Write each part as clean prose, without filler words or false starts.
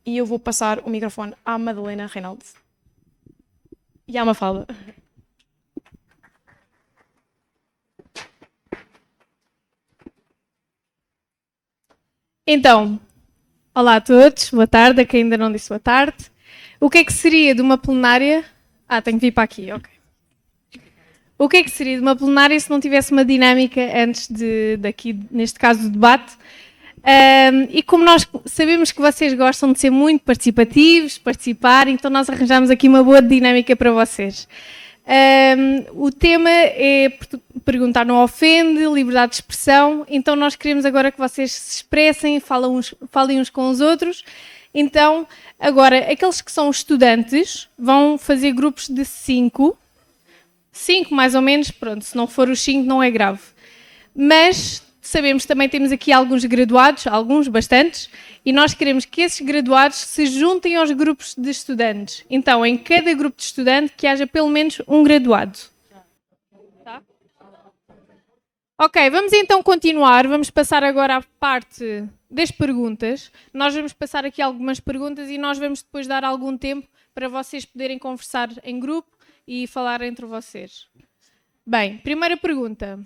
e eu vou passar o microfone à Madalena Reinaldo e à Mafalda. Então, olá a todos, boa tarde, a quem ainda não disse boa tarde. O que é que seria de uma plenária? Tenho que vir para aqui, ok. O que é que seria de uma plenária se não tivesse uma dinâmica antes daqui, neste caso, do debate? E como nós sabemos que vocês gostam de ser muito participativos, participar, então nós arranjamos aqui uma boa dinâmica para vocês. O tema é perguntar não ofende, liberdade de expressão, então nós queremos agora que vocês se expressem, falem uns com os outros. Então, agora, aqueles que são estudantes vão fazer grupos de 5 mais ou menos, pronto, se não for os 5 não é grave. Mas sabemos também temos aqui alguns graduados, alguns, bastantes, e nós queremos que esses graduados se juntem aos grupos de estudantes. Então, em cada grupo de estudante, que haja pelo menos um graduado. Tá? Ok, vamos então continuar. Vamos passar agora à parte das perguntas. Nós vamos passar aqui algumas perguntas e nós vamos depois dar algum tempo para vocês poderem conversar em grupo e falar entre vocês. Bem, primeira pergunta.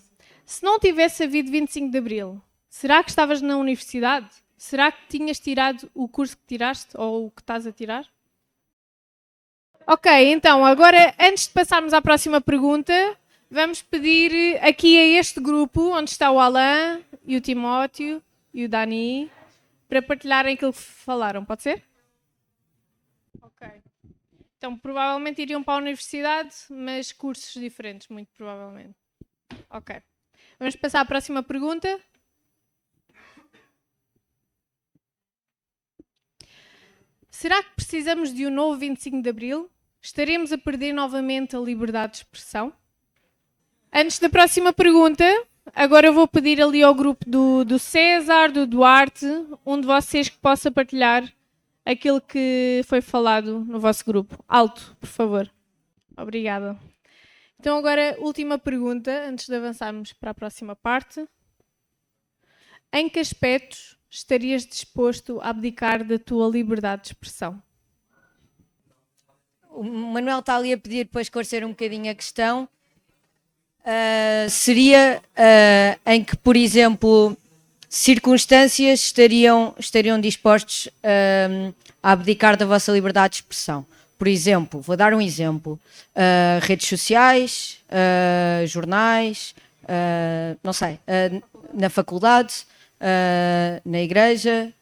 Se não tivesse havido 25 de Abril, será que estavas na universidade? Será que tinhas tirado o curso que tiraste ou o que estás a tirar? Ok, então agora, antes de passarmos à próxima pergunta, vamos pedir aqui a este grupo, onde está o Alain e o Timóteo e o Dani, para partilharem aquilo que falaram, pode ser? Ok. Então, provavelmente iriam para a universidade, mas cursos diferentes, muito provavelmente. Ok. Vamos passar à próxima pergunta. Será que precisamos de um novo 25 de Abril? Estaremos a perder novamente a liberdade de expressão? Antes da próxima pergunta, agora eu vou pedir ali ao grupo do César, do Duarte, um de vocês que possa partilhar aquilo que foi falado no vosso grupo. Alto, por favor. Obrigada. Então agora, última pergunta, antes de avançarmos para a próxima parte. Em que aspectos estarias disposto a abdicar da tua liberdade de expressão? O Manuel está ali a pedir para esclarecer um bocadinho a questão. Seria em que, por exemplo, circunstâncias estariam dispostos a abdicar da vossa liberdade de expressão? Por exemplo, vou dar um exemplo, redes sociais, jornais, não sei, na faculdade, na igreja,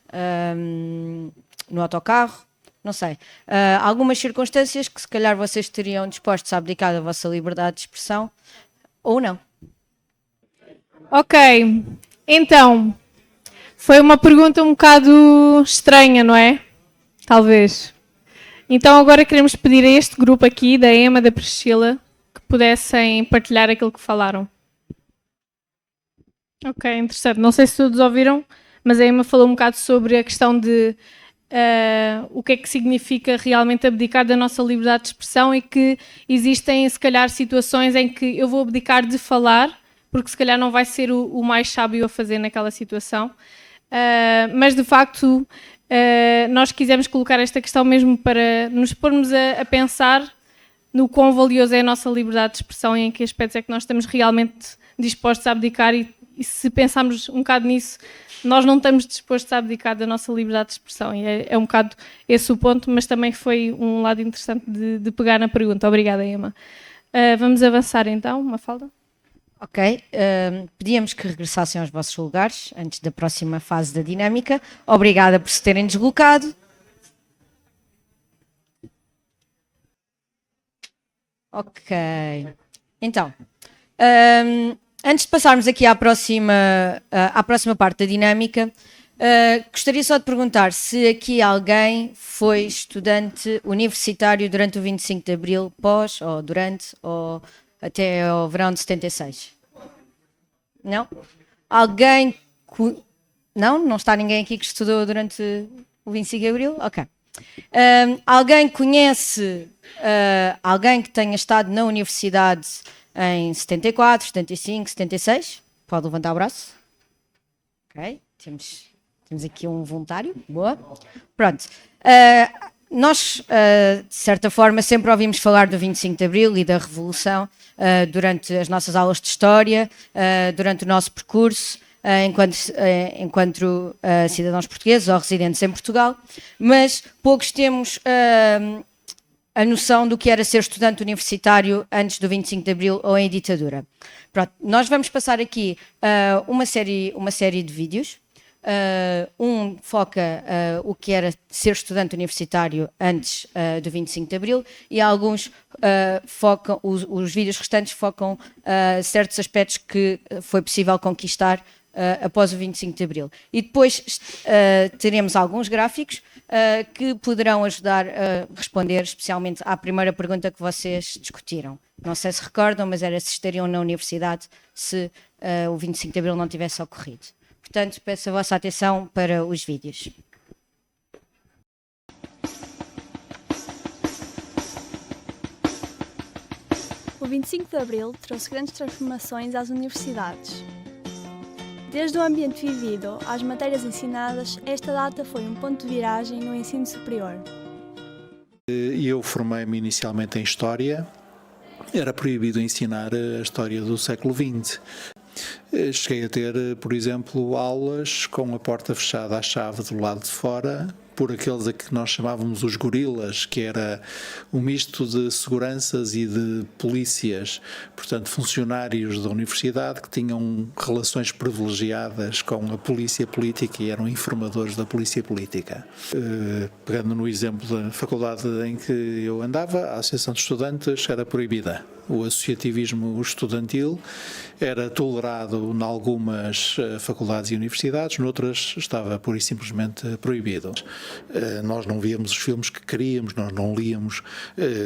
no autocarro, não sei. Algumas circunstâncias que se calhar vocês estariam dispostos a abdicar da vossa liberdade de expressão ou não. Ok, então, foi uma pergunta um bocado estranha, não é? Talvez. Então agora queremos pedir a este grupo aqui, da Emma, da Priscila, que pudessem partilhar aquilo que falaram. Ok, interessante. Não sei se todos ouviram, mas a Emma falou um bocado sobre a questão de o que é que significa realmente abdicar da nossa liberdade de expressão e que existem, se calhar, situações em que eu vou abdicar de falar, porque se calhar não vai ser o mais sábio a fazer naquela situação. Mas, de facto, nós quisemos colocar esta questão mesmo para nos pormos a pensar no quão valioso é a nossa liberdade de expressão e em que aspectos é que nós estamos realmente dispostos a abdicar e se pensarmos um bocado nisso, nós não estamos dispostos a abdicar da nossa liberdade de expressão e é um bocado esse o ponto, mas também foi um lado interessante de pegar na pergunta. Obrigada, Emma. Vamos avançar então, Mafalda. Ok, pedíamos que regressassem aos vossos lugares antes da próxima fase da dinâmica. Obrigada por se terem deslocado. Ok, então, antes de passarmos aqui à próxima parte da dinâmica, gostaria só de perguntar se aqui alguém foi estudante universitário durante o 25 de Abril, pós, ou durante, ou até ao verão de 76. Não? Alguém... Não está ninguém aqui que estudou durante o 25 de Abril? Ok. Alguém conhece alguém que tenha estado na universidade em 74, 75, 76? Pode levantar o braço. Ok. Temos aqui um voluntário. Boa. Pronto. Nós, de certa forma, sempre ouvimos falar do 25 de Abril e da Revolução durante as nossas aulas de História, durante o nosso percurso, enquanto cidadãos portugueses ou residentes em Portugal, mas poucos temos a noção do que era ser estudante universitário antes do 25 de Abril ou em ditadura. Pronto, nós vamos passar aqui uma série de vídeos. Um foca o que era ser estudante universitário antes do 25 de Abril e alguns focam, os vídeos restantes focam certos aspectos que foi possível conquistar após o 25 de Abril. E depois teremos alguns gráficos que poderão ajudar a responder especialmente à primeira pergunta que vocês discutiram. Não sei se recordam, mas era se estariam na universidade se o 25 de Abril não tivesse ocorrido. Portanto, peço a vossa atenção para os vídeos. O 25 de Abril trouxe grandes transformações às universidades. Desde o ambiente vivido às matérias ensinadas, esta data foi um ponto de viragem no ensino superior. Eu formei-me inicialmente em História. Era proibido ensinar a história do século XX. Cheguei a ter, por exemplo, aulas com a porta fechada à chave do lado de fora, por aqueles a que nós chamávamos os gorilas, que era um misto de seguranças e de polícias, portanto funcionários da universidade que tinham relações privilegiadas com a polícia política e eram informadores da polícia política. Pegando no exemplo da faculdade em que eu andava, a Associação de Estudantes era proibida. O associativismo estudantil era tolerado em algumas faculdades e universidades, noutras estava pura e simplesmente proibido. Nós não víamos os filmes que queríamos, nós não líamos,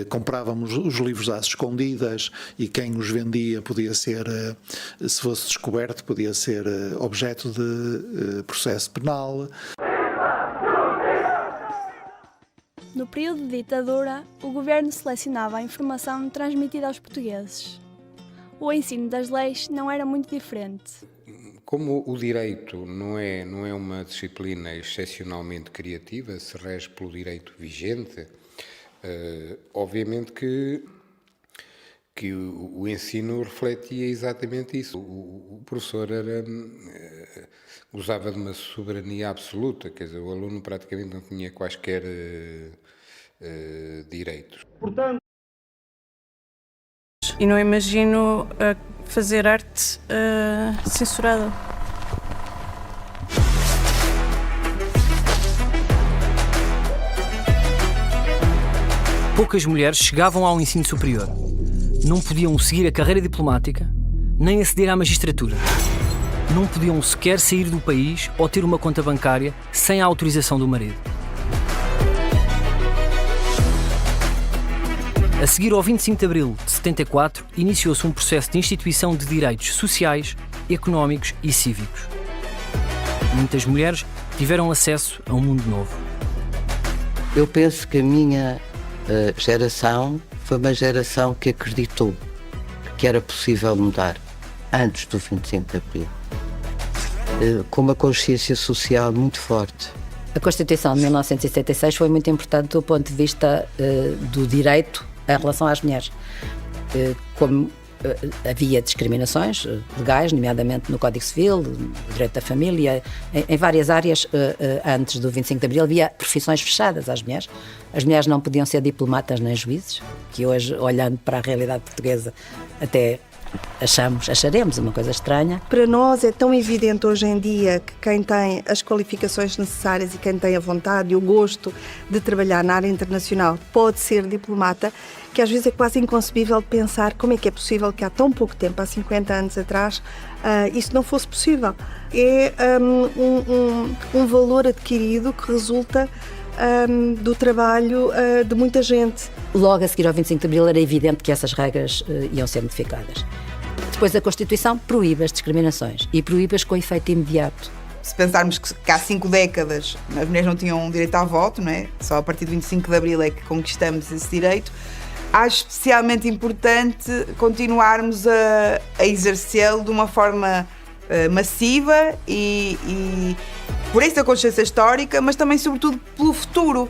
comprávamos os livros às escondidas e quem os vendia podia ser, se fosse descoberto, podia ser objeto de processo penal. No período de ditadura, o governo selecionava a informação transmitida aos portugueses. O ensino das leis não era muito diferente. Como o direito não é uma disciplina excepcionalmente criativa, se rege pelo direito vigente, obviamente que o ensino refletia exatamente isso. O professor gozava de uma soberania absoluta, quer dizer, o aluno praticamente não tinha quaisquer direitos. Portanto, e não imagino fazer arte censurada. Poucas mulheres chegavam ao ensino superior. Não podiam seguir a carreira diplomática, nem aceder à magistratura. Não podiam sequer sair do país ou ter uma conta bancária sem a autorização do marido. A seguir ao 25 de Abril de 74, iniciou-se um processo de instituição de direitos sociais, económicos e cívicos. Muitas mulheres tiveram acesso a um mundo novo. Eu penso que a minha geração foi uma geração que acreditou que era possível mudar antes do 25 de Abril, com uma consciência social muito forte. A Constituição de 1976 foi muito importante do ponto de vista do direito em relação às mulheres. Como havia discriminações legais, nomeadamente no Código Civil, no direito da família, em várias áreas, antes do 25 de Abril havia profissões fechadas às mulheres. As mulheres não podiam ser diplomatas nem juízes, que hoje, olhando para a realidade portuguesa, até acharemos uma coisa estranha. Para nós é tão evidente hoje em dia que quem tem as qualificações necessárias e quem tem a vontade e o gosto de trabalhar na área internacional pode ser diplomata, que às vezes é quase inconcebível pensar como é que é possível que há tão pouco tempo, há 50 anos atrás, isso não fosse possível. É um valor adquirido que resulta do trabalho de muita gente. Logo a seguir ao 25 de Abril era evidente que essas regras iam ser modificadas. Depois a Constituição proíbe as discriminações e proíbe-as com efeito imediato. Se pensarmos que há 5 décadas as mulheres não tinham direito ao voto, não é? Só a partir do 25 de Abril é que conquistamos esse direito, acho especialmente importante continuarmos a exercê-lo de uma forma massiva e por essa consciência histórica, mas também, sobretudo, pelo futuro.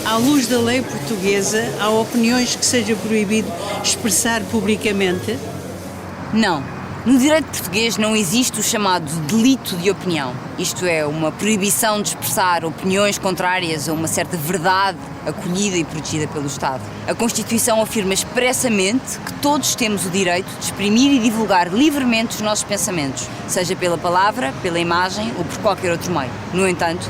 À luz da lei portuguesa, há opiniões que seja proibido expressar publicamente? Não. No direito português não existe o chamado delito de opinião. Isto é, uma proibição de expressar opiniões contrárias a uma certa verdade acolhida e protegida pelo Estado. A Constituição afirma expressamente que todos temos o direito de exprimir e divulgar livremente os nossos pensamentos, seja pela palavra, pela imagem ou por qualquer outro meio. No entanto,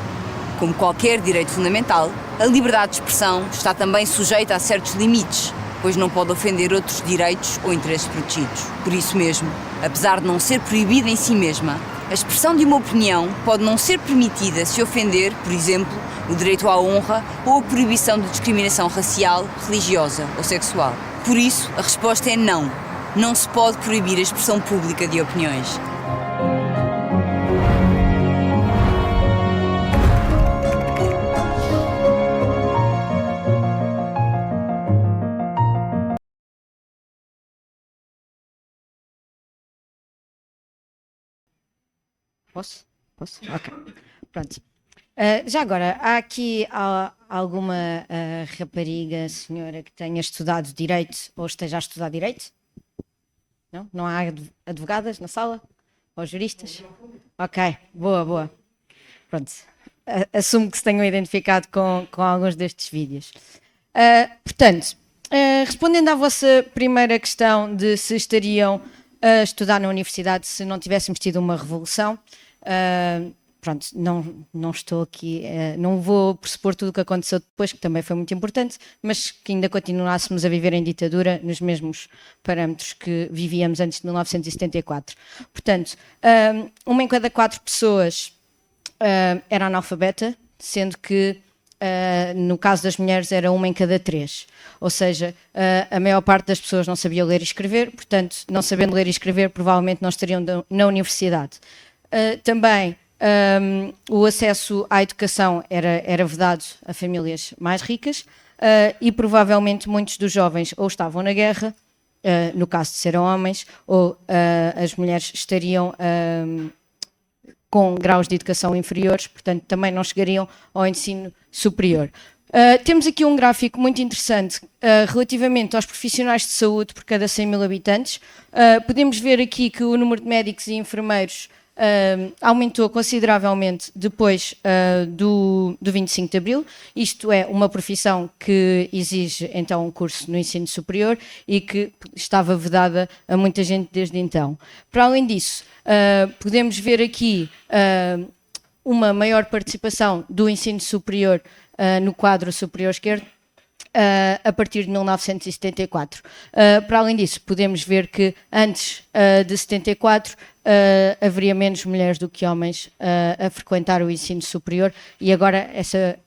como qualquer direito fundamental, a liberdade de expressão está também sujeita a certos limites, pois não pode ofender outros direitos ou interesses protegidos. Por isso mesmo, apesar de não ser proibida em si mesma, a expressão de uma opinião pode não ser permitida se ofender, por exemplo, o direito à honra ou a proibição de discriminação racial, religiosa ou sexual. Por isso, a resposta é não. Não se pode proibir a expressão pública de opiniões. Posso? Posso? Ok. Pronto. Já agora, há aqui alguma rapariga, senhora, que tenha estudado Direito ou esteja a estudar Direito? Não? Não há advogadas na sala? Ou juristas? Ok, boa, boa. Pronto. Assumo que se tenham identificado com alguns destes vídeos. Portanto, respondendo à vossa primeira questão de se estariam a estudar na universidade se não tivéssemos tido uma revolução, pronto, não estou aqui, não vou pressupor tudo o que aconteceu depois, que também foi muito importante, mas que ainda continuássemos a viver em ditadura nos mesmos parâmetros que vivíamos antes de 1974. Portanto, uma em cada 4 pessoas era analfabeta, sendo que no caso das mulheres era uma em cada 3, ou seja, a maior parte das pessoas não sabia ler e escrever, portanto, não sabendo ler e escrever, provavelmente não estariam na universidade. Também o acesso à educação era vedado a famílias mais ricas e provavelmente muitos dos jovens ou estavam na guerra, no caso de serem homens, ou as mulheres estariam com graus de educação inferiores, portanto também não chegariam ao ensino superior. Temos aqui um gráfico muito interessante relativamente aos profissionais de saúde por cada 100 mil habitantes. Podemos ver aqui que o número de médicos e enfermeiros aumentou consideravelmente depois do 25 de Abril. Isto é uma profissão que exige então um curso no ensino superior e que estava vedada a muita gente desde então. Para além disso, podemos ver aqui uma maior participação do ensino superior no quadro superior esquerdo a partir de 1974. Para além disso, podemos ver que antes de 74 haveria menos mulheres do que homens a frequentar o ensino superior e agora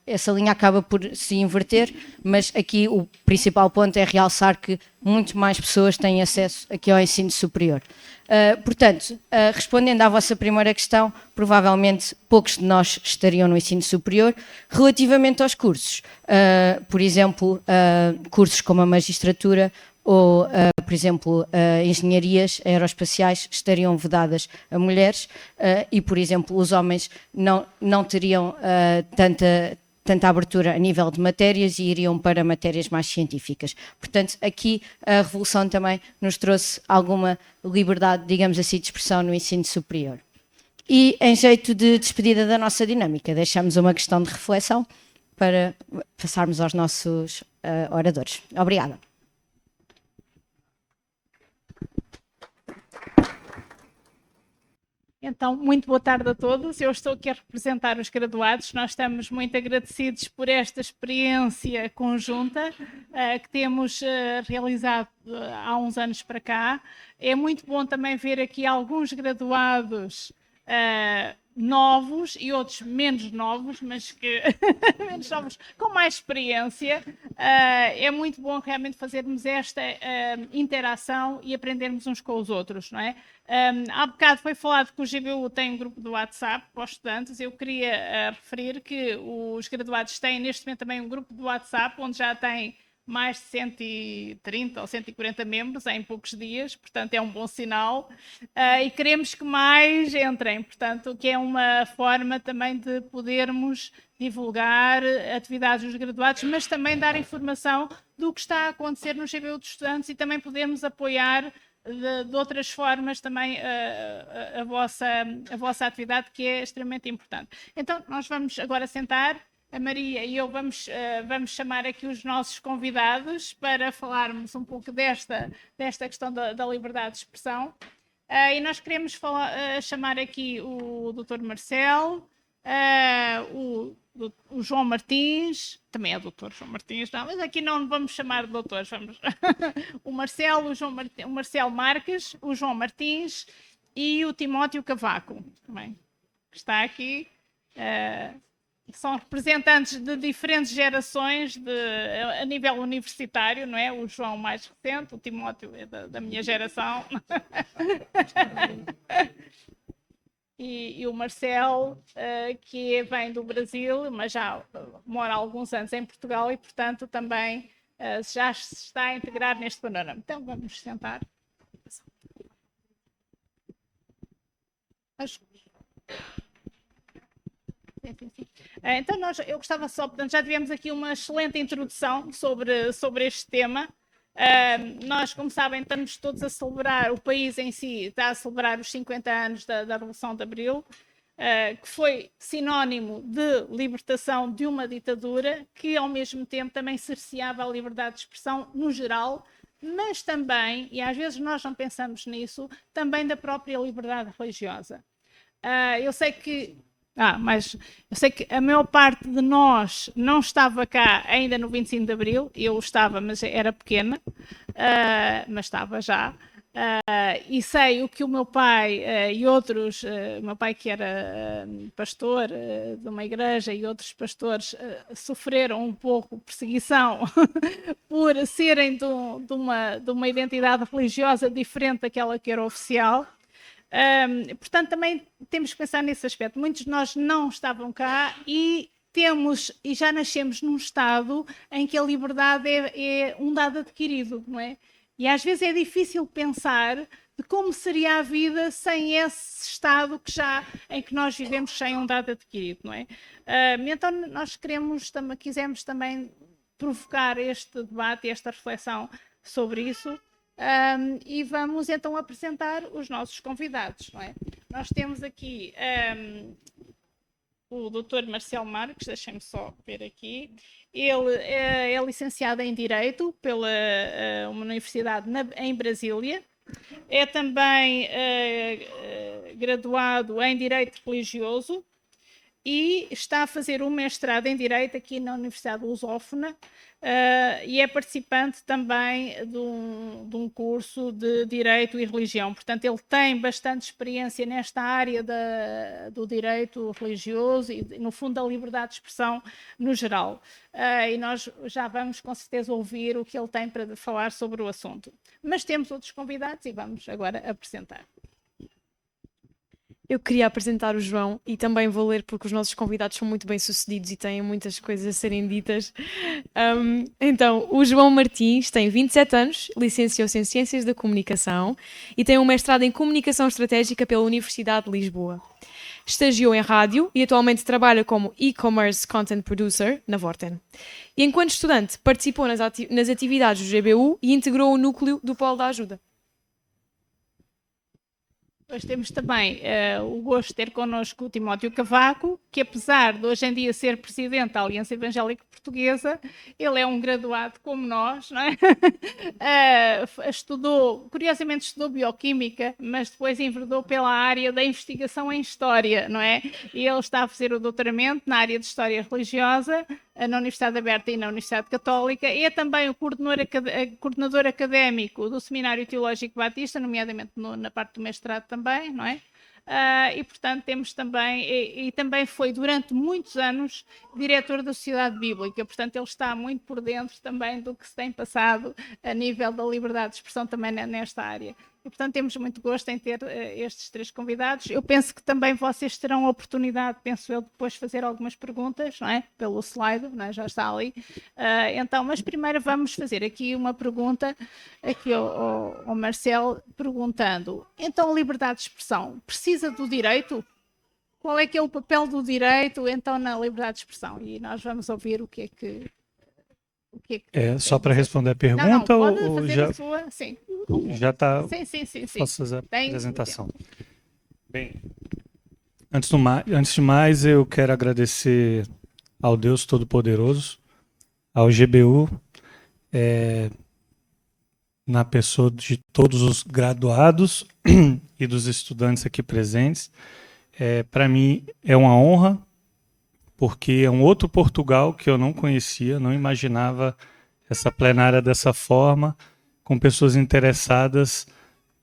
essa linha acaba por se inverter, mas aqui o principal ponto é realçar que muito mais pessoas têm acesso aqui ao ensino superior. Portanto, respondendo à vossa primeira questão, provavelmente poucos de nós estariam no ensino superior. Relativamente aos cursos, por exemplo, cursos como a magistratura ou, por exemplo, engenharias aeroespaciais estariam vedadas a mulheres e, por exemplo, os homens não teriam tanta abertura a nível de matérias e iriam para matérias mais científicas. Portanto, aqui a Revolução também nos trouxe alguma liberdade, digamos assim, de expressão no ensino superior. E, em jeito de despedida da nossa dinâmica, deixamos uma questão de reflexão para passarmos aos nossos oradores. Obrigada. Então, muito boa tarde a todos. Eu estou aqui a representar os graduados. Nós estamos muito agradecidos por esta experiência conjunta que temos realizado há uns anos para cá. É muito bom também ver aqui alguns graduados novos e outros menos novos, mas que menos novos, com mais experiência. É muito bom realmente fazermos esta interação e aprendermos uns com os outros, não é? Há bocado foi falado que o GBU tem um grupo do WhatsApp para os estudantes. Eu queria referir que os graduados têm neste momento também um grupo do WhatsApp onde já têm mais de 130 ou 140 membros em poucos dias, portanto é um bom sinal, e queremos que mais entrem, portanto, que é uma forma também de podermos divulgar atividades dos graduados, mas também dar informação do que está a acontecer no GBU dos estudantes e também podermos apoiar de outras formas também a vossa atividade, que é extremamente importante. Então, nós vamos agora sentar. A Maria e eu vamos chamar aqui os nossos convidados para falarmos um pouco desta questão da liberdade de expressão. E nós queremos chamar aqui o Dr. Marcelo, o João Martins, também é o Dr. João Martins, não, mas aqui não vamos chamar de doutores, vamos. O Marcelo, o Marcelo Marques, o João Martins e o Timóteo Cavaco, também, que está aqui. São representantes de diferentes gerações a nível universitário, não é? O João mais recente, o Timóteo é da minha geração. E o Marcelo, que vem do Brasil, mas já mora há alguns anos em Portugal e, portanto, também já se está a integrar neste panorama. Então, vamos sentar. Então, eu gostava só, portanto, já tivemos aqui uma excelente introdução sobre este tema. Nós, como sabem, estamos todos a celebrar, o país em si está a celebrar os 50 anos da Revolução de Abril, que foi sinónimo de libertação de uma ditadura que, ao mesmo tempo, também cerceava a liberdade de expressão no geral, mas também, e às vezes nós não pensamos nisso, também da própria liberdade religiosa. Eu sei que a maior parte de nós não estava cá ainda no 25 de Abril. Eu estava, mas era pequena, mas estava já. E sei o que o meu pai e outros, o meu pai que era pastor de uma igreja e outros pastores sofreram um pouco perseguição por serem de uma identidade religiosa diferente daquela que era oficial. Portanto, também temos que pensar nesse aspecto. Muitos de nós não estavam cá e já nascemos num estado em que a liberdade é um dado adquirido, não é? E às vezes é difícil pensar de como seria a vida sem esse estado em que nós vivemos sem um dado adquirido, não é? Então nós quisemos também provocar este debate e esta reflexão sobre isso. E vamos então apresentar os nossos convidados, não é? Nós temos aqui o Dr. Marcelo Marques, deixem-me só ver aqui. Ele é licenciado em Direito pela uma universidade em Brasília. É também graduado em Direito Religioso e está a fazer um mestrado em Direito aqui na Universidade Lusófona, e é participante também de um curso de Direito e Religião. Portanto, ele tem bastante experiência nesta área do direito religioso e, no fundo, da liberdade de expressão no geral. E nós já vamos, com certeza, ouvir o que ele tem para falar sobre o assunto. Mas temos outros convidados e vamos agora apresentar. Eu queria apresentar o João e também vou ler porque os nossos convidados são muito bem-sucedidos e têm muitas coisas a serem ditas. Então, o João Martins tem 27 anos, licenciou-se em Ciências da Comunicação e tem um mestrado em Comunicação Estratégica pela Universidade de Lisboa. Estagiou em rádio e atualmente trabalha como e-commerce content producer na Vorten. E enquanto estudante, participou nas atividades do GBU e integrou o núcleo do Polo da Ajuda. Hoje temos também o gosto de ter connosco o Timóteo Cavaco, que apesar de hoje em dia ser presidente da Aliança Evangélica Portuguesa, ele é um graduado como nós, não é? Curiosamente estudou Bioquímica, mas depois enverdou pela área da investigação em História, não é? E ele está a fazer o doutoramento na área de História Religiosa, na Universidade Aberta e na Universidade Católica, e é também o coordenador académico do Seminário Teológico Batista, nomeadamente na parte do mestrado também, não é? E portanto temos também, e também foi durante muitos anos diretor da Sociedade Bíblica, portanto ele está muito por dentro também do que se tem passado a nível da liberdade de expressão também nesta área. E, portanto, temos muito gosto em ter estes 3 convidados. Eu penso que também vocês terão a oportunidade, penso eu, depois fazer algumas perguntas, não é? Pelo slide, não é? Já está ali. Então, mas primeiro vamos fazer aqui uma pergunta aqui ao Marcelo, perguntando, então, liberdade de expressão precisa do direito? Qual é que é o papel do direito, então, na liberdade de expressão? E nós vamos ouvir o que é que... só para responder a pergunta não, pode ou fazer já... a sua, sim. Já está. Sim. Posso fazer a Tem apresentação. Bem, antes de mais, eu quero agradecer ao Deus Todo-Poderoso, ao GBU, na pessoa de todos os graduados e dos estudantes aqui presentes. Para mim é uma honra, porque é um outro Portugal que eu não conhecia, não imaginava essa plenária dessa forma, com pessoas interessadas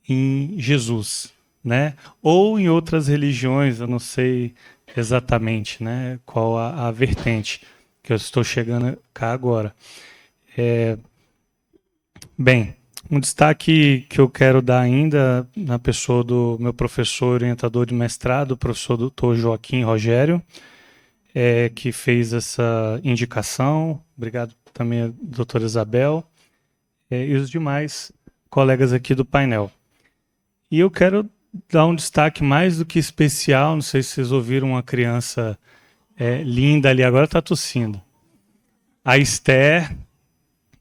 em Jesus, né? Ou em outras religiões, eu não sei exatamente, né, qual a vertente que eu estou chegando cá agora. Bem, um destaque que eu quero dar ainda na pessoa do meu professor orientador de mestrado, o professor Dr. Joaquim Rogério, que fez essa indicação. Obrigado também a doutora Isabel e os demais colegas aqui do painel. E eu quero dar um destaque mais do que especial, não sei se vocês ouviram uma criança linda ali, agora está tossindo. A Esther,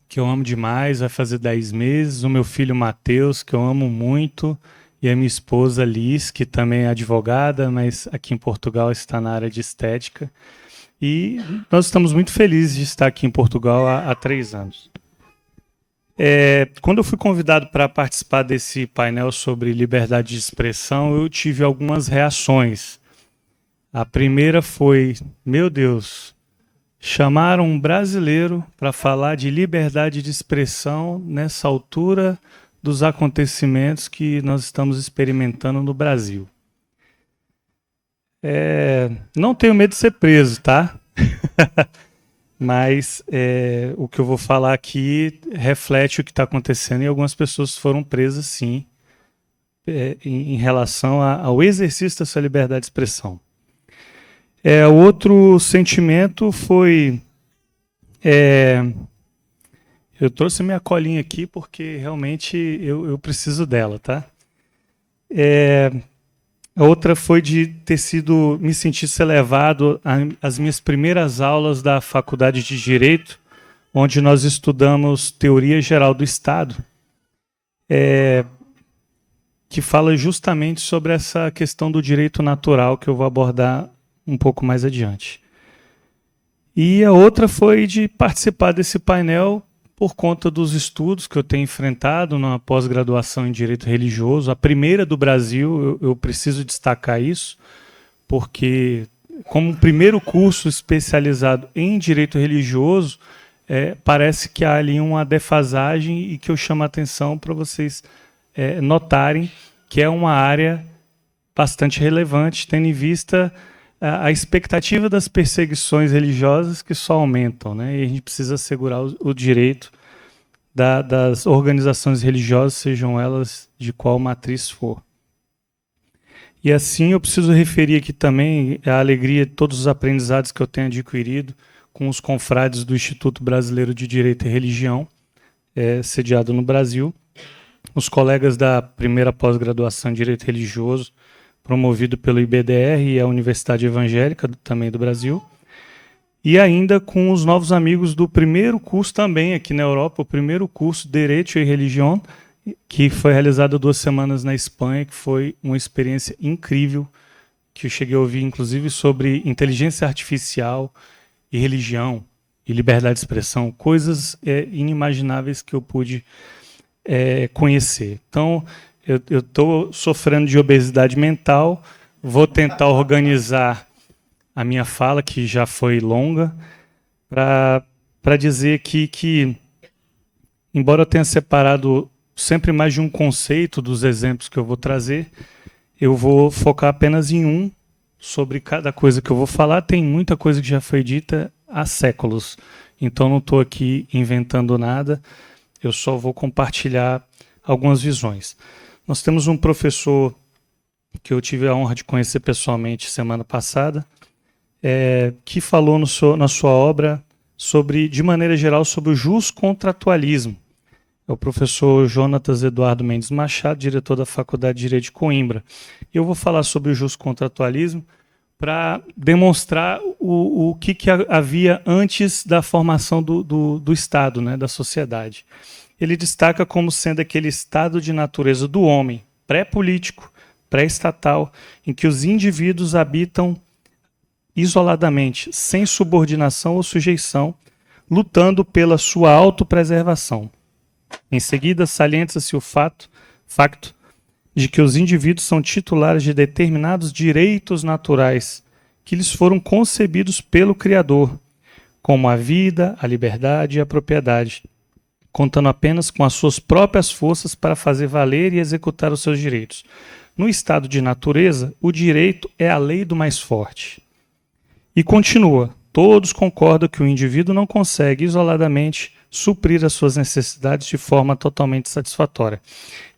que eu amo demais, vai fazer 10 meses, o meu filho Matheus, que eu amo muito, e a minha esposa Liz, que também é advogada, mas aqui em Portugal está na área de estética. E nós estamos muito felizes de estar aqui em Portugal há 3 anos. Quando eu fui convidado para participar desse painel sobre liberdade de expressão, eu tive algumas reações. A primeira foi, meu Deus, chamaram um brasileiro para falar de liberdade de expressão nessa altura dos acontecimentos que nós estamos experimentando no Brasil. Não tenho medo de ser preso, tá? Mas o que eu vou falar aqui reflete o que está acontecendo e algumas pessoas foram presas, sim, em relação ao exercício da sua liberdade de expressão. O outro sentimento foi... eu trouxe minha colinha aqui porque realmente eu preciso dela, tá? A outra foi de me sentir levado às minhas primeiras aulas da Faculdade de Direito, onde nós estudamos Teoria Geral do Estado, que fala justamente sobre essa questão do direito natural, que eu vou abordar um pouco mais adiante. E a outra foi de participar desse painel por conta dos estudos que eu tenho enfrentado na pós-graduação em Direito Religioso, a primeira do Brasil. Eu preciso destacar isso, porque como primeiro curso especializado em Direito Religioso, parece que há ali uma defasagem e que eu chamo a atenção para vocês notarem que é uma área bastante relevante, tendo em vista a expectativa das perseguições religiosas que só aumentam, né? E a gente precisa assegurar o direito das organizações religiosas, sejam elas de qual matriz for. E assim eu preciso referir aqui também a alegria de todos os aprendizados que eu tenho adquirido com os confrades do Instituto Brasileiro de Direito e Religião, sediado no Brasil, os colegas da primeira pós-graduação em Direito Religioso, promovido pelo IBDR e a Universidade Evangélica também do Brasil, e ainda com os novos amigos do primeiro curso também aqui na Europa, o primeiro curso Direito e Religião, que foi realizado 2 semanas na Espanha, que foi uma experiência incrível, que eu cheguei a ouvir inclusive sobre inteligência artificial e religião e liberdade de expressão, coisas inimagináveis que eu pude conhecer. Então, eu estou sofrendo de obesidade mental, vou tentar organizar a minha fala, que já foi longa, para dizer aqui que, embora eu tenha separado sempre mais de um conceito dos exemplos que eu vou trazer, eu vou focar apenas em um sobre cada coisa que eu vou falar. Tem muita coisa que já foi dita há séculos, então não estou aqui inventando nada, eu só vou compartilhar algumas visões. Nós temos um professor que eu tive a honra de conhecer pessoalmente semana passada, que falou na sua obra de maneira geral, sobre o juscontratualismo. É o professor Jonatas Eduardo Mendes Machado, diretor da Faculdade de Direito de Coimbra. Eu vou falar sobre o juscontratualismo para demonstrar o que havia antes da formação do Estado, né, da sociedade. Ele destaca como sendo aquele estado de natureza do homem, pré-político, pré-estatal, em que os indivíduos habitam isoladamente, sem subordinação ou sujeição, lutando pela sua autopreservação. Em seguida, salienta-se o facto de que os indivíduos são titulares de determinados direitos naturais que lhes foram concebidos pelo Criador, como a vida, a liberdade e a propriedade, contando apenas com as suas próprias forças para fazer valer e executar os seus direitos. No estado de natureza, o direito é a lei do mais forte. E continua, todos concordam que o indivíduo não consegue isoladamente suprir as suas necessidades de forma totalmente satisfatória.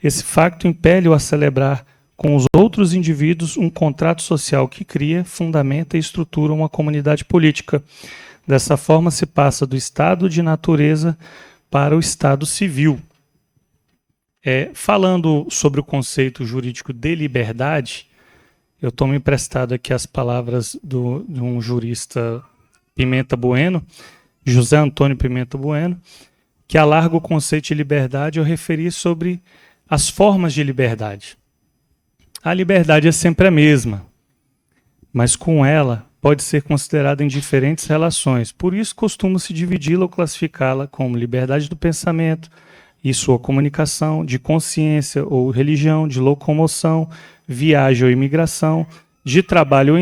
Esse facto impele-o a celebrar com os outros indivíduos um contrato social que cria, fundamenta e estrutura uma comunidade política. Dessa forma se passa do estado de natureza para o estado civil. Falando sobre o conceito jurídico de liberdade, eu tomo emprestado aqui as palavras de um jurista Pimenta Bueno, José Antônio Pimenta Bueno, que alarga o conceito de liberdade ao referir sobre as formas de liberdade. A liberdade é sempre a mesma, mas com ela pode ser considerada em diferentes relações. Por isso costuma-se dividi-la ou classificá-la como liberdade do pensamento e sua comunicação, de consciência ou religião, de locomoção, viagem ou imigração, de trabalho ou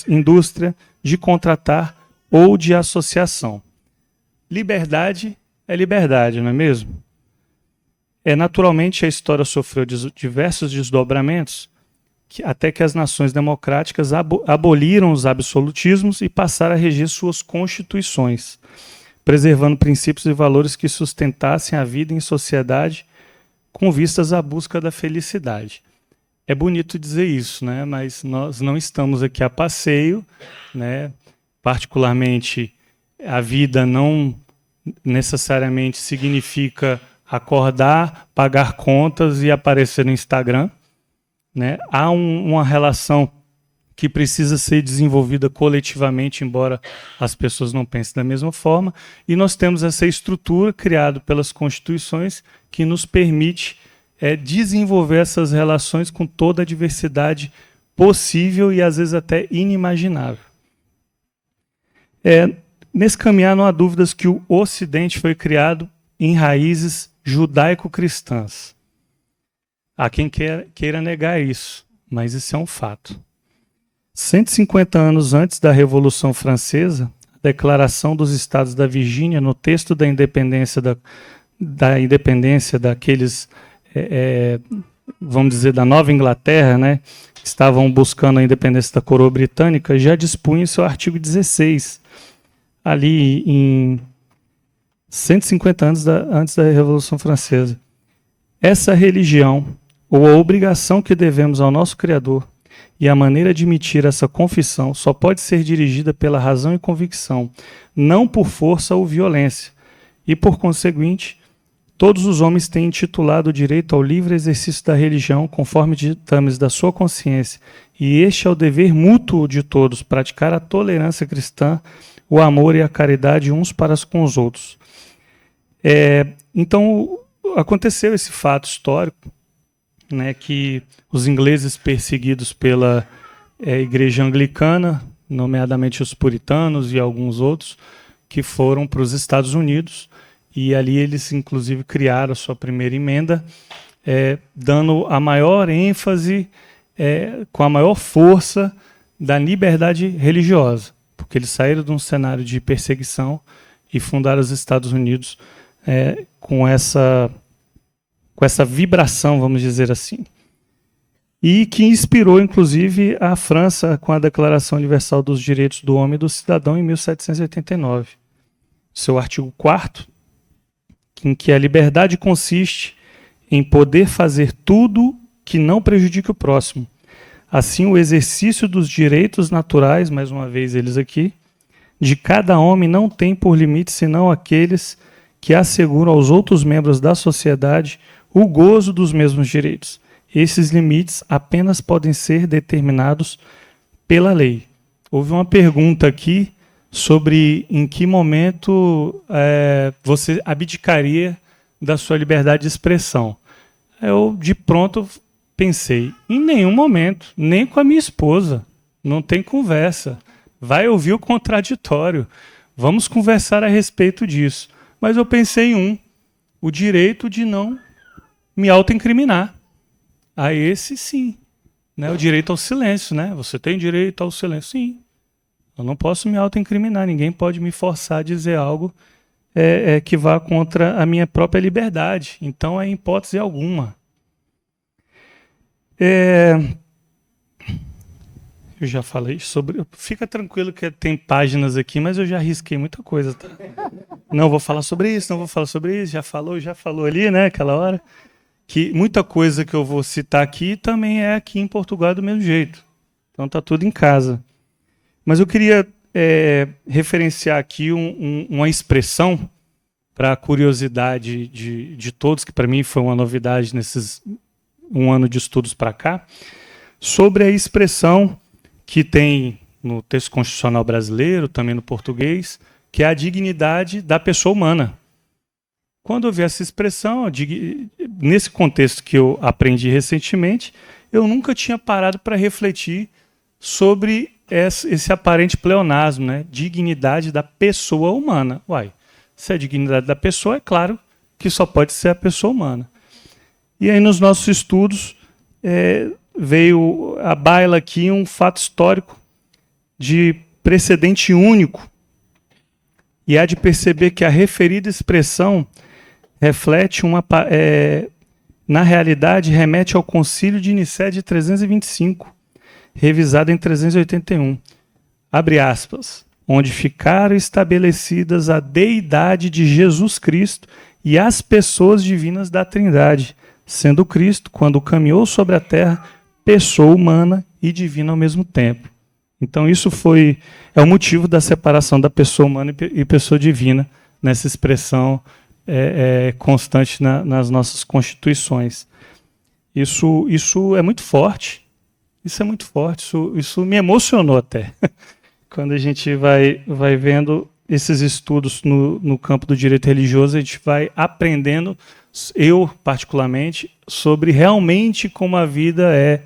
indústria, de contratar ou de associação. Liberdade é liberdade, não é mesmo? Naturalmente, a história sofreu diversos desdobramentos, até que as nações democráticas aboliram os absolutismos e passaram a reger suas constituições, preservando princípios e valores que sustentassem a vida em sociedade com vistas à busca da felicidade. É bonito dizer isso, né? Mas nós não estamos aqui a passeio, né? Particularmente, a vida não necessariamente significa acordar, pagar contas e aparecer no Instagram, né? Há uma relação que precisa ser desenvolvida coletivamente, embora as pessoas não pensem da mesma forma, e nós temos essa estrutura criada pelas constituições que nos permite desenvolver essas relações com toda a diversidade possível e às vezes até inimaginável. Nesse caminhar não há dúvidas que o Ocidente foi criado em raízes judaico-cristãs. Há quem queira negar isso, mas isso é um fato. 150 anos antes da Revolução Francesa, a Declaração dos Estados da Virgínia, no texto da independência daqueles, vamos dizer, da Nova Inglaterra, né, que estavam buscando a independência da coroa britânica, já dispunha em seu artigo 16, ali em 150 anos antes da Revolução Francesa. Essa religião, ou a obrigação que devemos ao nosso Criador, e a maneira de emitir essa confissão só pode ser dirigida pela razão e convicção, não por força ou violência. E, por conseguinte, todos os homens têm intitulado o direito ao livre exercício da religião conforme ditames da sua consciência, e este é o dever mútuo de todos, praticar a tolerância cristã, o amor e a caridade uns para com os outros. Então, aconteceu esse fato histórico, né, que os ingleses perseguidos pela igreja anglicana, nomeadamente os puritanos e alguns outros, que foram para os Estados Unidos, e ali eles inclusive criaram a sua primeira emenda, dando a maior ênfase, com a maior força da liberdade religiosa, porque eles saíram de um cenário de perseguição e fundaram os Estados Unidos com essa vibração, vamos dizer assim. E que inspirou, inclusive, a França com a Declaração Universal dos Direitos do Homem e do Cidadão em 1789. Seu artigo 4º, em que a liberdade consiste em poder fazer tudo que não prejudique o próximo. Assim, o exercício dos direitos naturais, mais uma vez eles aqui, de cada homem não tem por limite senão aqueles que asseguram aos outros membros da sociedade o gozo dos mesmos direitos. Esses limites apenas podem ser determinados pela lei. Houve uma pergunta aqui sobre em que momento você abdicaria da sua liberdade de expressão. Eu, de pronto, pensei, em nenhum momento, nem com a minha esposa, não tem conversa. Vai ouvir o contraditório, vamos conversar a respeito disso. Mas eu pensei em o direito de não me autoincriminar. A esse, sim. Né? O direito ao silêncio. Né? Você tem direito ao silêncio? Sim. Eu não posso me autoincriminar. Ninguém pode me forçar a dizer algo que vá contra a minha própria liberdade. Então, em hipótese alguma. Eu já falei sobre... Fica tranquilo que tem páginas aqui, mas eu já risquei muita coisa. Tá? Não vou falar sobre isso, não vou falar sobre isso. Já falou ali, né? Aquela hora. Que muita coisa que eu vou citar aqui também é aqui em Portugal do mesmo jeito. Então tá tudo em casa. Mas eu queria referenciar aqui uma expressão para a curiosidade de todos, que para mim foi uma novidade nesses um ano de estudos para cá, sobre a expressão que tem no texto constitucional brasileiro, também no português, que é a dignidade da pessoa humana. Quando eu vi essa expressão, nesse contexto que eu aprendi recentemente, eu nunca tinha parado para refletir sobre esse aparente pleonasmo, né? Dignidade da pessoa humana. Uai, se é a dignidade da pessoa, é claro que só pode ser a pessoa humana. E aí, nos nossos estudos, veio à baila aqui um fato histórico de precedente único. E há de perceber que a referida expressão reflete na realidade, remete ao Concílio de Nicéia de 325, revisado em 381. Abre aspas. Onde ficaram estabelecidas a deidade de Jesus Cristo e as pessoas divinas da Trindade, sendo Cristo, quando caminhou sobre a terra, pessoa humana e divina ao mesmo tempo. Então isso é o motivo da separação da pessoa humana e pessoa divina nessa expressão constante nas nossas constituições. Isso é muito forte. Isso é muito forte. Isso me emocionou até. Quando a gente vai vendo esses estudos no campo do direito religioso, a gente vai aprendendo, eu particularmente, sobre realmente como a vida é.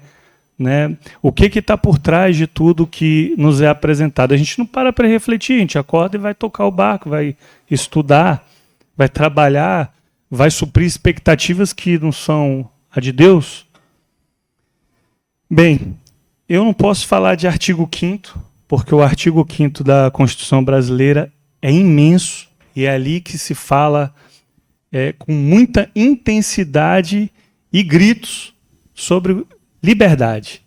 Né? O que está por trás de tudo que nos é apresentado. A gente não para refletir, a gente acorda e vai tocar o barco, vai estudar, vai trabalhar, vai suprir expectativas que não são a de Deus. Bem, eu não posso falar de artigo 5º, porque o artigo 5º da Constituição Brasileira é imenso e é ali que se fala com muita intensidade e gritos sobre liberdade.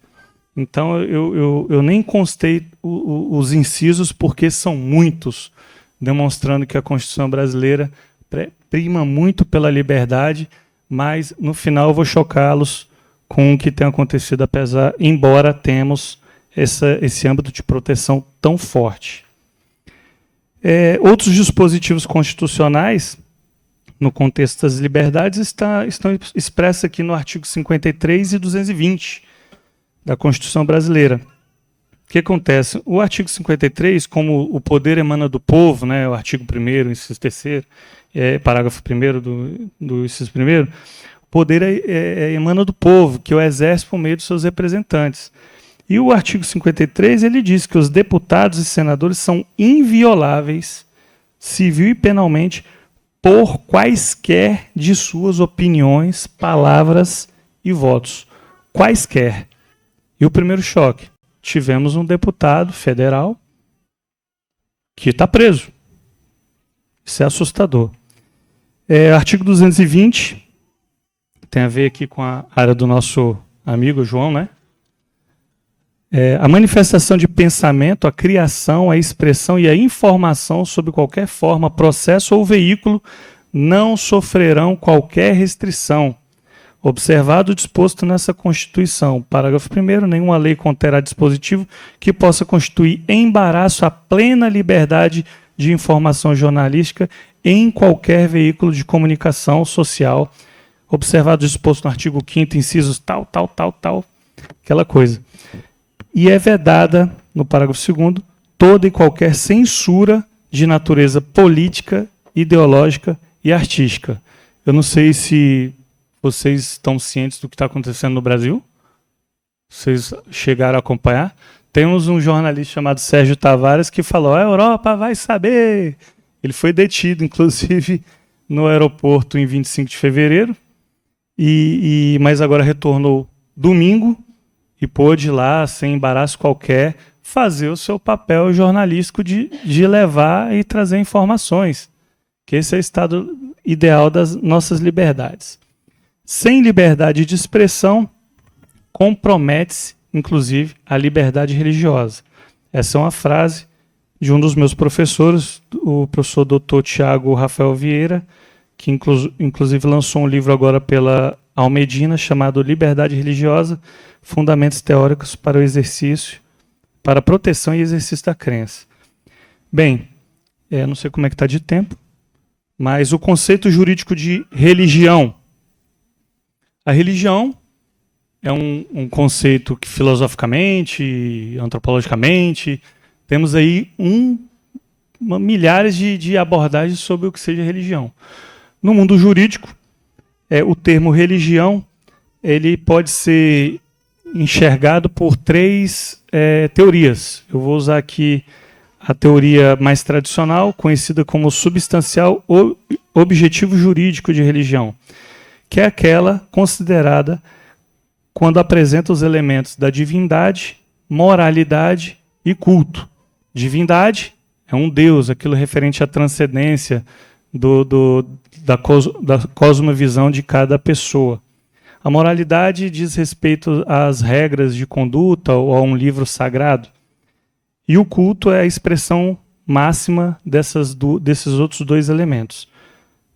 Então, eu nem constei os incisos, porque são muitos, demonstrando que a Constituição brasileira prima muito pela liberdade, mas, no final, eu vou chocá-los com o que tem acontecido, embora temos esse âmbito de proteção tão forte. Outros dispositivos constitucionais, no contexto das liberdades, estão expressos aqui no artigo 53 e 220 da Constituição Brasileira. O que acontece? O artigo 53, como o poder emana do povo, né, o artigo 1º, inciso 3º, parágrafo 1º do inciso 1º, o poder emana do povo, que o exerce por meio dos seus representantes. E o artigo 53, ele diz que os deputados e senadores são invioláveis, civil e penalmente, por quaisquer de suas opiniões, palavras e votos. Quaisquer. E o primeiro choque. Tivemos um deputado federal que está preso. Isso é assustador. Artigo 220, tem a ver aqui com a área do nosso amigo João, né? A manifestação de pensamento, a criação, a expressão e a informação sobre qualquer forma, processo ou veículo não sofrerão qualquer restrição. Observado o disposto nessa Constituição. Parágrafo 1º. Nenhuma lei conterá dispositivo que possa constituir embaraço à plena liberdade de informação jornalística em qualquer veículo de comunicação social. Observado o disposto no artigo 5º, incisos tal, aquela coisa. E é vedada, no parágrafo 2º, toda e qualquer censura de natureza política, ideológica e artística. Eu não sei se vocês estão cientes do que está acontecendo no Brasil? Vocês chegaram a acompanhar? Temos um jornalista chamado Sérgio Tavares que falou: a Europa vai saber. Ele foi detido, inclusive, no aeroporto em 25 de fevereiro, mas agora retornou domingo e pôde lá, sem embaraço qualquer, fazer o seu papel jornalístico de levar e trazer informações. Que esse é o estado ideal das nossas liberdades. Sem liberdade de expressão, compromete-se, inclusive, a liberdade religiosa. Essa é uma frase de um dos meus professores, o professor Dr. Tiago Rafael Vieira, que inclusive lançou um livro agora pela Almedina, chamado Liberdade Religiosa, Fundamentos Teóricos para o Exercício, para a Proteção e Exercício da Crença. Bem, não sei como é que está de tempo, mas o conceito jurídico de religião. A religião é um conceito que filosoficamente, antropologicamente, temos aí milhares de abordagens sobre o que seja religião. No mundo jurídico, o termo religião ele pode ser enxergado por três teorias. Eu vou usar aqui a teoria mais tradicional, conhecida como substancial objetivo jurídico de religião, que é aquela considerada quando apresenta os elementos da divindade, moralidade e culto. Divindade é um Deus, aquilo referente à transcendência da cosmovisão de cada pessoa. A moralidade diz respeito às regras de conduta ou a um livro sagrado. E o culto é a expressão máxima desses outros dois elementos.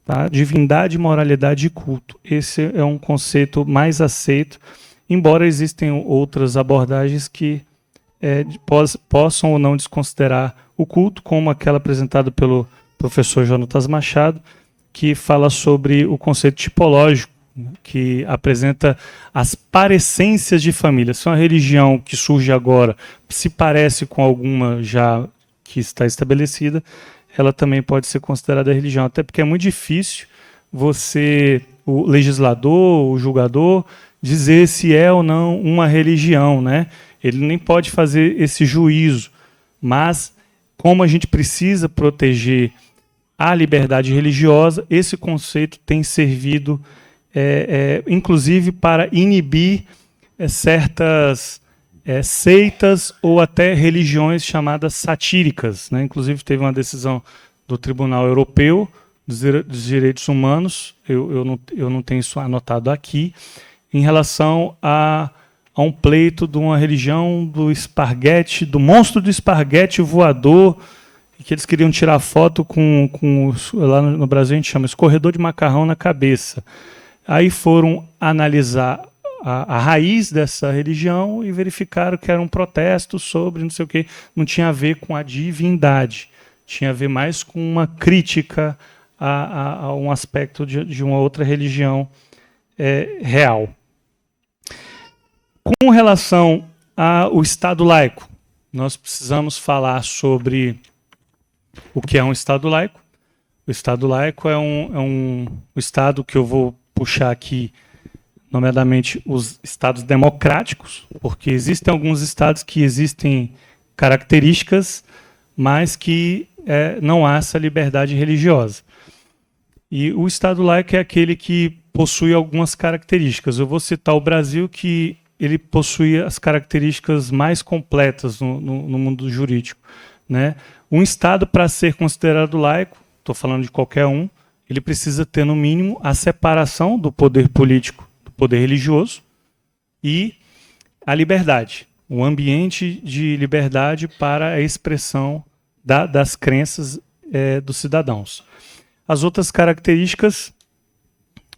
Tá? Divindade, moralidade e culto. Esse é um conceito mais aceito, embora existem outras abordagens que possam ou não desconsiderar o culto, como aquela apresentada pelo professor Jonatas Machado, que fala sobre o conceito tipológico, que apresenta as parecências de família. Se uma religião que surge agora se parece com alguma já que está estabelecida, ela também pode ser considerada religião, até porque é muito difícil o legislador, o julgador, dizer se é ou não uma religião, né? Ele nem pode fazer esse juízo, mas como a gente precisa proteger a liberdade religiosa, esse conceito tem servido, inclusive, para inibir certas seitas ou até religiões chamadas satíricas, né? Inclusive, teve uma decisão do Tribunal Europeu dos Direitos Humanos, eu não tenho isso anotado aqui, em relação a um pleito de uma religião do esparguete, do monstro do esparguete voador, que eles queriam tirar foto com lá no Brasil a gente chama escorredor de macarrão na cabeça. Aí foram analisar a raiz dessa religião e verificaram que era um protesto sobre não sei o quê, não tinha a ver com a divindade, tinha a ver mais com uma crítica a um aspecto de uma outra religião real. Com relação ao Estado laico, nós precisamos falar sobre o que é um Estado laico. O Estado laico é um Estado que eu vou puxar aqui, nomeadamente os Estados democráticos, porque existem alguns Estados que existem características, mas que não há essa liberdade religiosa. E o Estado laico é aquele que possui algumas características. Eu vou citar o Brasil, que ele possui as características mais completas no mundo jurídico, né? Um Estado, para ser considerado laico, estou falando de qualquer um, ele precisa ter, no mínimo, a separação do poder político do poder religioso e a liberdade, um ambiente de liberdade para a expressão das crenças dos cidadãos. As outras características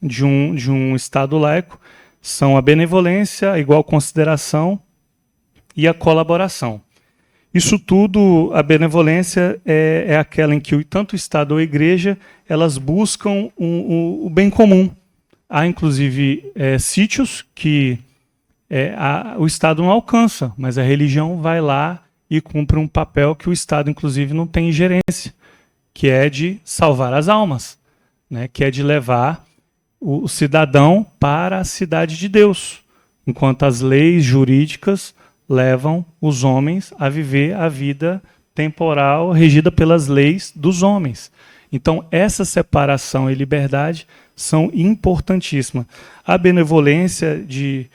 de um Estado laico são a benevolência, a igual consideração e a colaboração. Isso tudo, a benevolência é aquela em que tanto o Estado ou a Igreja elas buscam o bem comum. Há, inclusive, sítios que o Estado não alcança, mas a religião vai lá e cumpre um papel que o Estado, inclusive, não tem ingerência, que é de salvar as almas, né? Que é de levar o cidadão para a cidade de Deus, enquanto as leis jurídicas levam os homens a viver a vida temporal regida pelas leis dos homens. Então, essa separação e liberdade são importantíssimas. A benevolência de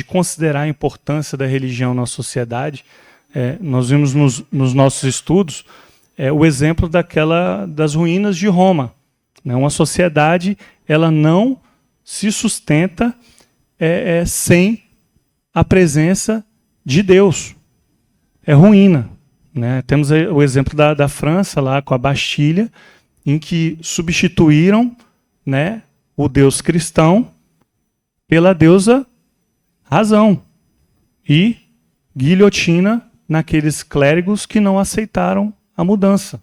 considerar a importância da religião na sociedade, nós vimos nos nossos estudos o exemplo das ruínas de Roma. Né? Uma sociedade ela não se sustenta sem a presença de Deus. É ruína. Né? Temos o exemplo da França, lá com a Bastilha, em que substituíram, né, o Deus cristão pela deusa razão e guilhotina naqueles clérigos que não aceitaram a mudança.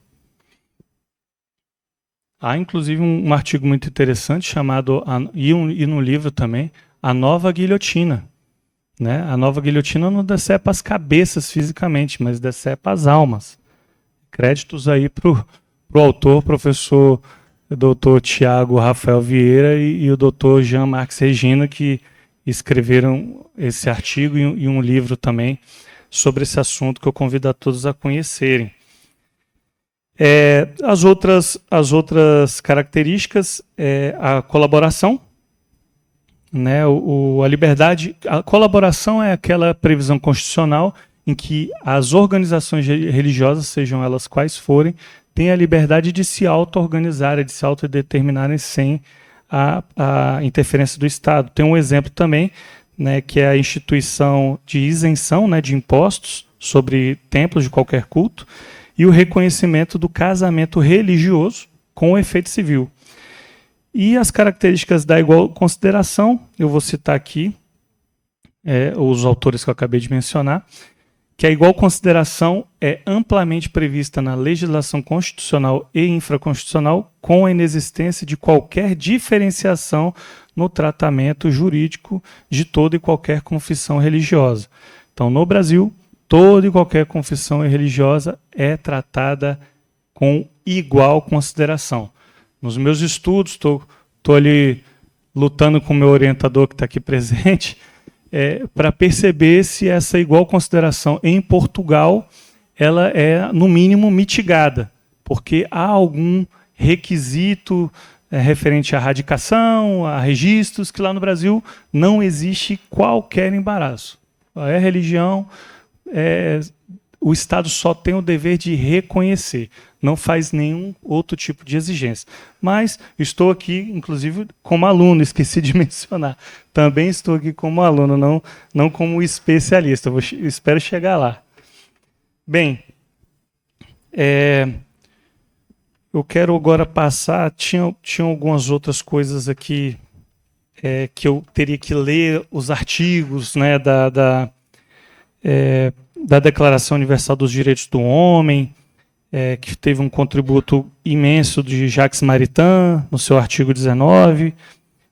Há, inclusive, um artigo muito interessante chamado, e no livro também, A Nova Guilhotina. Né? A nova guilhotina não decepa as cabeças fisicamente, mas decepa as almas. Créditos aí para o autor, professor Dr. Tiago Rafael Vieira e o Dr. Jean-Marc Regina, que escreveram esse artigo e um livro também sobre esse assunto que eu convido a todos a conhecerem. As outras características é a colaboração, né? A liberdade, a colaboração é aquela previsão constitucional em que as organizações religiosas, sejam elas quais forem, têm a liberdade de se auto-organizarem, de se autodeterminarem sem a interferência do Estado. Tem um exemplo também, né, que é a instituição de isenção, né, de impostos sobre templos de qualquer culto e o reconhecimento do casamento religioso com efeito civil. E as características da igual consideração, eu vou citar aqui os autores que eu acabei de mencionar, que a igual consideração é amplamente prevista na legislação constitucional e infraconstitucional, com a inexistência de qualquer diferenciação no tratamento jurídico de toda e qualquer confissão religiosa. Então, no Brasil, toda e qualquer confissão religiosa é tratada com igual consideração. Nos meus estudos, estou ali lutando com o meu orientador que está aqui presente, para perceber se essa igual consideração em Portugal ela é, no mínimo, mitigada, porque há algum requisito referente à radicação, a registros, que lá no Brasil não existe qualquer embaraço. É religião, o Estado só tem o dever de reconhecer, não faz nenhum outro tipo de exigência. Mas estou aqui, inclusive, como aluno, esqueci de mencionar. Também estou aqui como aluno, não como especialista. Espero chegar lá. Bem, eu quero agora passar, tinha algumas outras coisas aqui que eu teria que ler os artigos, né, da Declaração Universal dos Direitos do Homem, que teve um contributo imenso de Jacques Maritain, no seu artigo 19,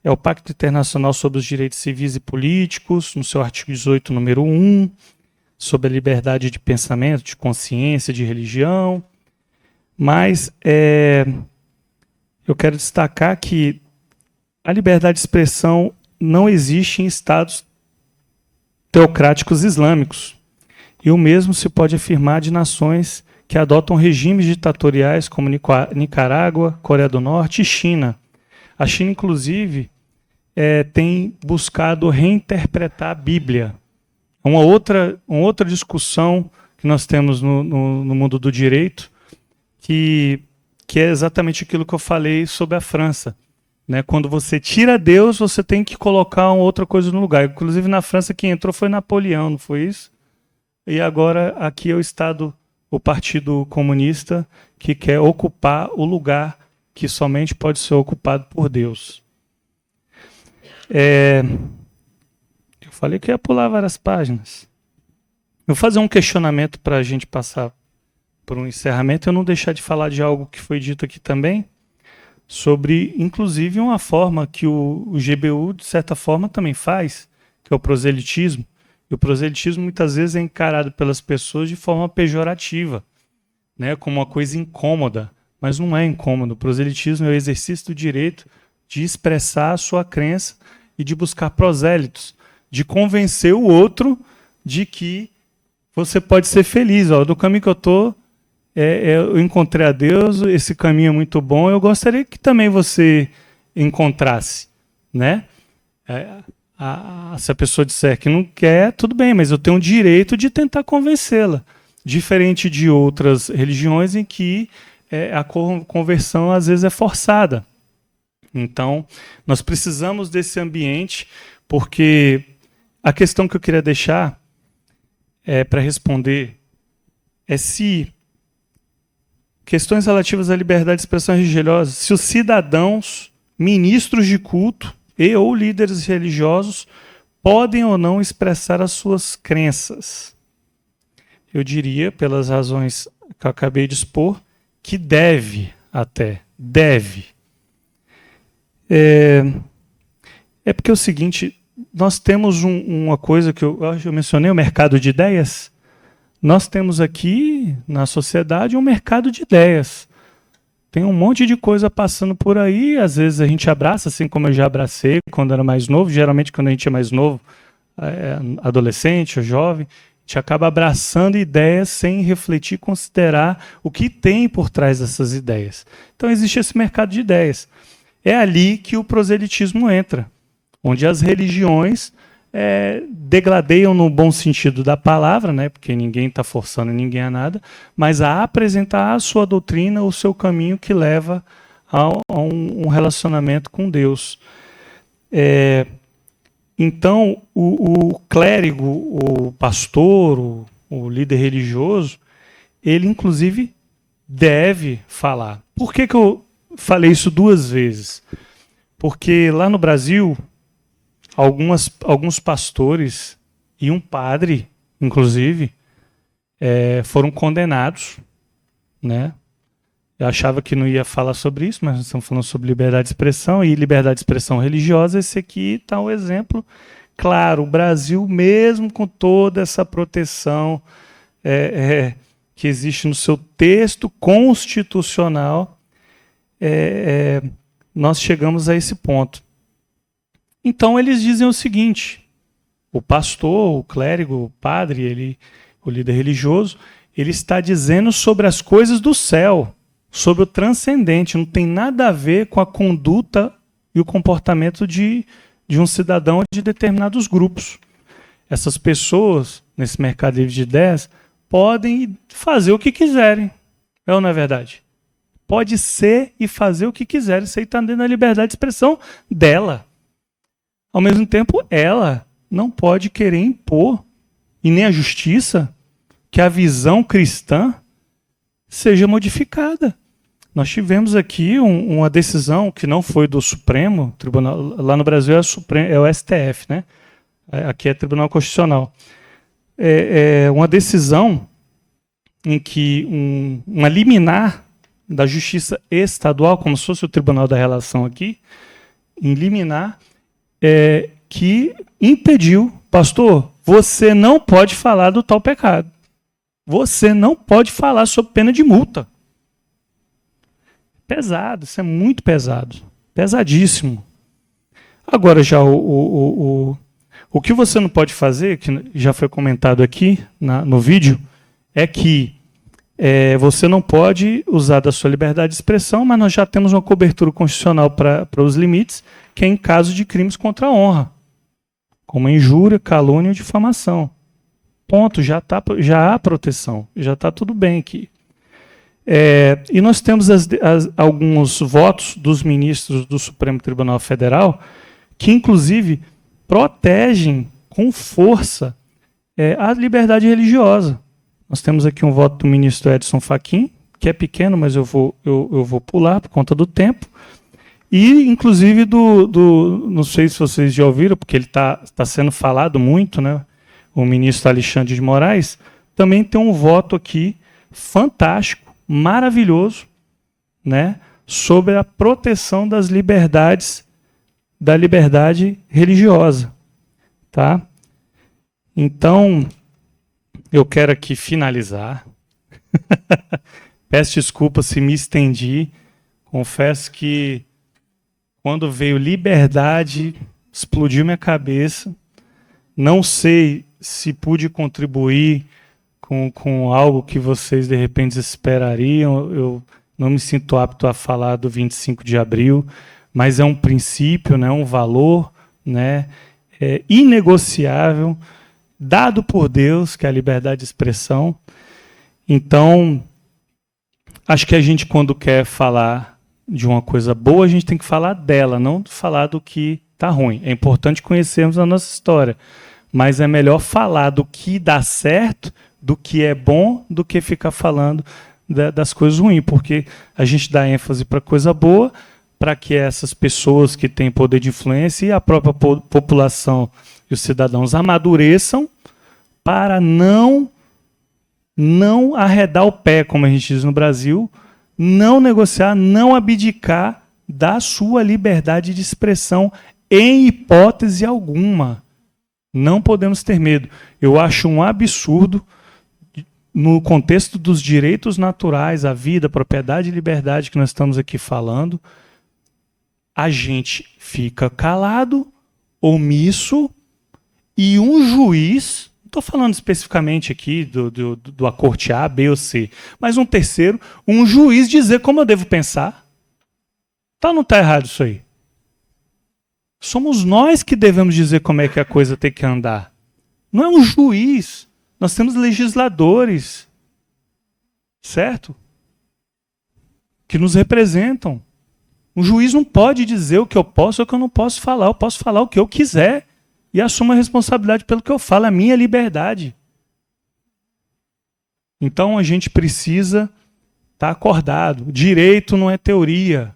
o Pacto Internacional sobre os Direitos Civis e Políticos, no seu artigo 18, número 1, sobre a liberdade de pensamento, de consciência, de religião. Mas eu quero destacar que a liberdade de expressão não existe em estados teocráticos islâmicos. E o mesmo se pode afirmar de nações que adotam regimes ditatoriais como Nicarágua, Coreia do Norte e China. A China, inclusive, tem buscado reinterpretar a Bíblia. Uma outra discussão que nós temos no mundo do direito, que é exatamente aquilo que eu falei sobre a França. Né? Quando você tira Deus, você tem que colocar uma outra coisa no lugar. Inclusive, na França, quem entrou foi Napoleão, não foi isso? E agora aqui é o Partido Comunista, que quer ocupar o lugar que somente pode ser ocupado por Deus. Eu falei que ia pular várias páginas. Eu vou fazer um questionamento para a gente passar por um encerramento. Eu não deixar de falar de algo que foi dito aqui também, sobre, inclusive, uma forma que o GBU, de certa forma, também faz, que é o proselitismo. E o proselitismo, muitas vezes, é encarado pelas pessoas de forma pejorativa, né, como uma coisa incômoda. Mas não é incômodo. O proselitismo é o exercício do direito de expressar a sua crença e de buscar prosélitos, de convencer o outro de que você pode ser feliz. Ó, do caminho que eu estou, eu encontrei a Deus, esse caminho é muito bom, eu gostaria que também você encontrasse, né? Se a pessoa disser que não quer, tudo bem, mas eu tenho o direito de tentar convencê-la. Diferente de outras religiões em que a conversão às vezes é forçada. Então, nós precisamos desse ambiente, porque a questão que eu queria deixar para responder é se questões relativas à liberdade de expressão religiosa, se os cidadãos, ministros de culto e ou líderes religiosos podem ou não expressar as suas crenças. Eu diria, pelas razões que eu acabei de expor, que deve. É porque é o seguinte, nós temos uma coisa que eu mencionei, o mercado de ideias. Nós temos aqui, na sociedade, um mercado de ideias. Tem um monte de coisa passando por aí, às vezes a gente abraça, assim como eu já abracei quando era mais novo. Geralmente, quando a gente é mais novo, adolescente ou jovem, a gente acaba abraçando ideias sem refletir, considerar o que tem por trás dessas ideias. Então, existe esse mercado de ideias. É ali que o proselitismo entra, onde as religiões degladeiam no bom sentido da palavra, né, porque ninguém está forçando ninguém a nada, mas a apresentar a sua doutrina, o seu caminho que leva a um relacionamento com Deus. Então, o clérigo, o pastor, o líder religioso, ele, inclusive, deve falar. Por que eu falei isso 2 vezes? Porque lá no Brasil, alguns pastores e um padre, inclusive, foram condenados, né? Eu achava que não ia falar sobre isso, mas nós estamos falando sobre liberdade de expressão e liberdade de expressão religiosa. Esse aqui está um exemplo claro. O Brasil, mesmo com toda essa proteção que existe no seu texto constitucional, nós chegamos a esse ponto. Então, eles dizem o seguinte: o pastor, o clérigo, o padre, o líder religioso, ele está dizendo sobre as coisas do céu, sobre o transcendente, não tem nada a ver com a conduta e o comportamento de um cidadão de determinados grupos. Essas pessoas, nesse mercado livre de ideias, podem fazer o que quiserem. É ou não é verdade? Pode ser e fazer o que quiser. Isso aí está dentro da liberdade de expressão dela. Ao mesmo tempo, ela não pode querer impor, e nem a justiça, que a visão cristã seja modificada. Nós tivemos aqui uma decisão que não foi do Supremo Tribunal, lá no Brasil é o STF, né? Aqui é Tribunal Constitucional. Uma decisão em que uma liminar da Justiça Estadual, como se fosse o Tribunal da Relação aqui, em liminar, que impediu, pastor, você não pode falar do tal pecado. Você não pode falar sob pena de multa. Pesado, isso é muito pesado. Pesadíssimo. Agora, já o que você não pode fazer, que já foi comentado aqui no vídeo, é que você não pode usar da sua liberdade de expressão, mas nós já temos uma cobertura constitucional para os limites, que é em caso de crimes contra a honra, como injúria, calúnia ou difamação. Ponto, já há proteção, já está tudo bem aqui. E nós temos alguns votos dos ministros do Supremo Tribunal Federal que, inclusive, protegem com força a liberdade religiosa. Nós temos aqui um voto do ministro Edson Fachin, que é pequeno, mas eu vou pular por conta do tempo. E, inclusive, não sei se vocês já ouviram, porque ele está sendo falado muito, né? O ministro Alexandre de Moraes também tem um voto aqui fantástico, maravilhoso, né? Sobre a proteção das liberdades, da liberdade religiosa, tá? Então, eu quero aqui finalizar. Peço desculpa se me estendi. Confesso que quando veio liberdade, explodiu minha cabeça. Não sei se pude contribuir com algo que vocês de repente esperariam. Eu não me sinto apto a falar do 25 de abril, mas é um princípio, né, um valor, né, inegociável, dado por Deus, que é a liberdade de expressão. Então, acho que a gente, quando quer falar de uma coisa boa, a gente tem que falar dela, não falar do que está ruim. É importante conhecermos a nossa história, mas é melhor falar do que dá certo, do que é bom, do que ficar falando das coisas ruins, porque a gente dá ênfase para coisa boa, para que essas pessoas que têm poder de influência e a própria população e os cidadãos amadureçam para não arredar o pé, como a gente diz no Brasil, não negociar, não abdicar da sua liberdade de expressão em hipótese alguma. Não podemos ter medo. Eu acho um absurdo, no contexto dos direitos naturais, a vida, a propriedade e liberdade que nós estamos aqui falando, a gente fica calado, omisso, e um juiz, não estou falando especificamente aqui da corte A, B ou C, mas um terceiro, um juiz dizer como eu devo pensar. Tá ou não está errado isso aí? Somos nós que devemos dizer como é que a coisa tem que andar. Não é um juiz. Nós temos legisladores, certo? Que nos representam. Um juiz não pode dizer o que eu posso ou o que eu não posso falar. Eu posso falar o que eu quiser e assumo a responsabilidade pelo que eu falo, a minha liberdade. Então a gente precisa estar acordado. Direito não é teoria.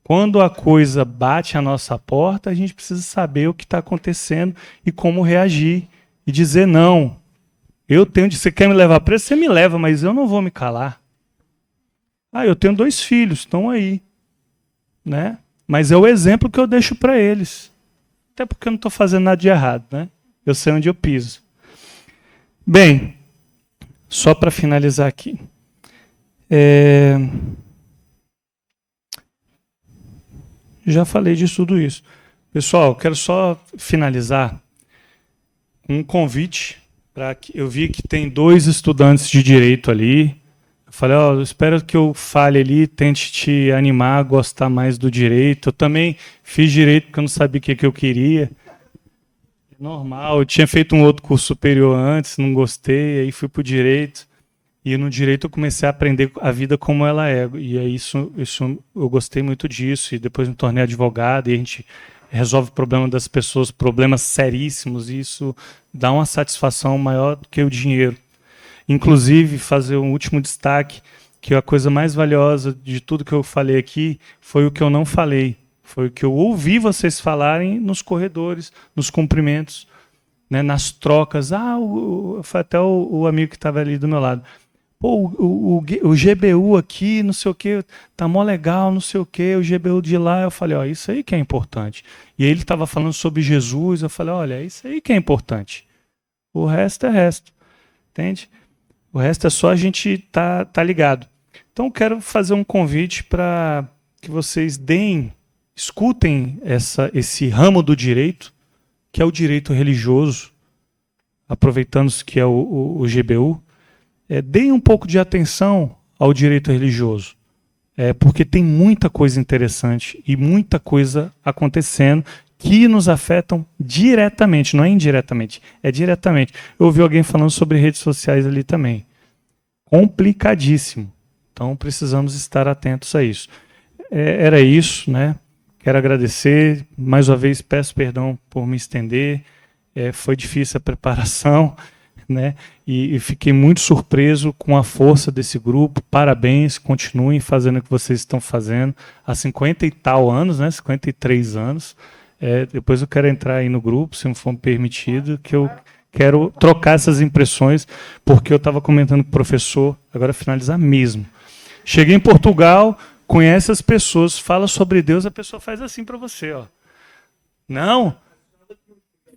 Quando a coisa bate à nossa porta, a gente precisa saber o que está acontecendo e como reagir. E dizer não. Você quer me levar preso? Você me leva, mas eu não vou me calar. Eu tenho 2 filhos, estão aí. Né? Mas é o exemplo que eu deixo para eles. Até porque eu não estou fazendo nada de errado. Né? Eu sei onde eu piso. Bem, só para finalizar aqui. Já falei de tudo isso. Pessoal, quero só finalizar com um convite. Eu vi que tem 2 estudantes de direito ali. Eu falei, eu espero que eu fale ali, tente te animar a gostar mais do direito. Eu também fiz direito porque eu não sabia o que eu queria. É normal, eu tinha feito um outro curso superior antes, não gostei, aí fui para o direito. E no direito eu comecei a aprender a vida como ela é. E aí isso eu gostei muito disso. E depois me tornei advogado e a gente resolve o problema das pessoas, problemas seríssimos. E isso dá uma satisfação maior do que o dinheiro. Inclusive, fazer um último destaque, que a coisa mais valiosa de tudo que eu falei aqui foi o que eu não falei. Foi o que eu ouvi vocês falarem nos corredores, nos cumprimentos, né, nas trocas. Foi até o amigo que estava ali do meu lado. Pô, o GBU aqui, não sei o que, tá mó legal, não sei o que, o GBU de lá. Eu falei, isso aí que é importante. E ele estava falando sobre Jesus, eu falei, olha, é isso aí que é importante. O resto é resto, entende? O resto é só a gente tá ligado. Então eu quero fazer um convite para que vocês escutem esse ramo do direito, que é o direito religioso, aproveitando-se que é o GBU. Deem um pouco de atenção ao direito religioso, porque tem muita coisa interessante e muita coisa acontecendo que nos afetam diretamente, não é indiretamente, é diretamente. Eu ouvi alguém falando sobre redes sociais ali também. Complicadíssimo. Então precisamos estar atentos a isso. Era isso, né? Quero agradecer, mais uma vez peço perdão por me estender, foi difícil a preparação, né? E fiquei muito surpreso com a força desse grupo. Parabéns, continuem fazendo o que vocês estão fazendo há 50 e tal anos, né? 53 anos. Depois eu quero entrar aí no grupo, se não for permitido, que eu quero trocar essas impressões, porque eu estava comentando com o professor, agora finalizar mesmo. Cheguei em Portugal, conhece as pessoas, fala sobre Deus, a pessoa faz assim para você, ó. Não,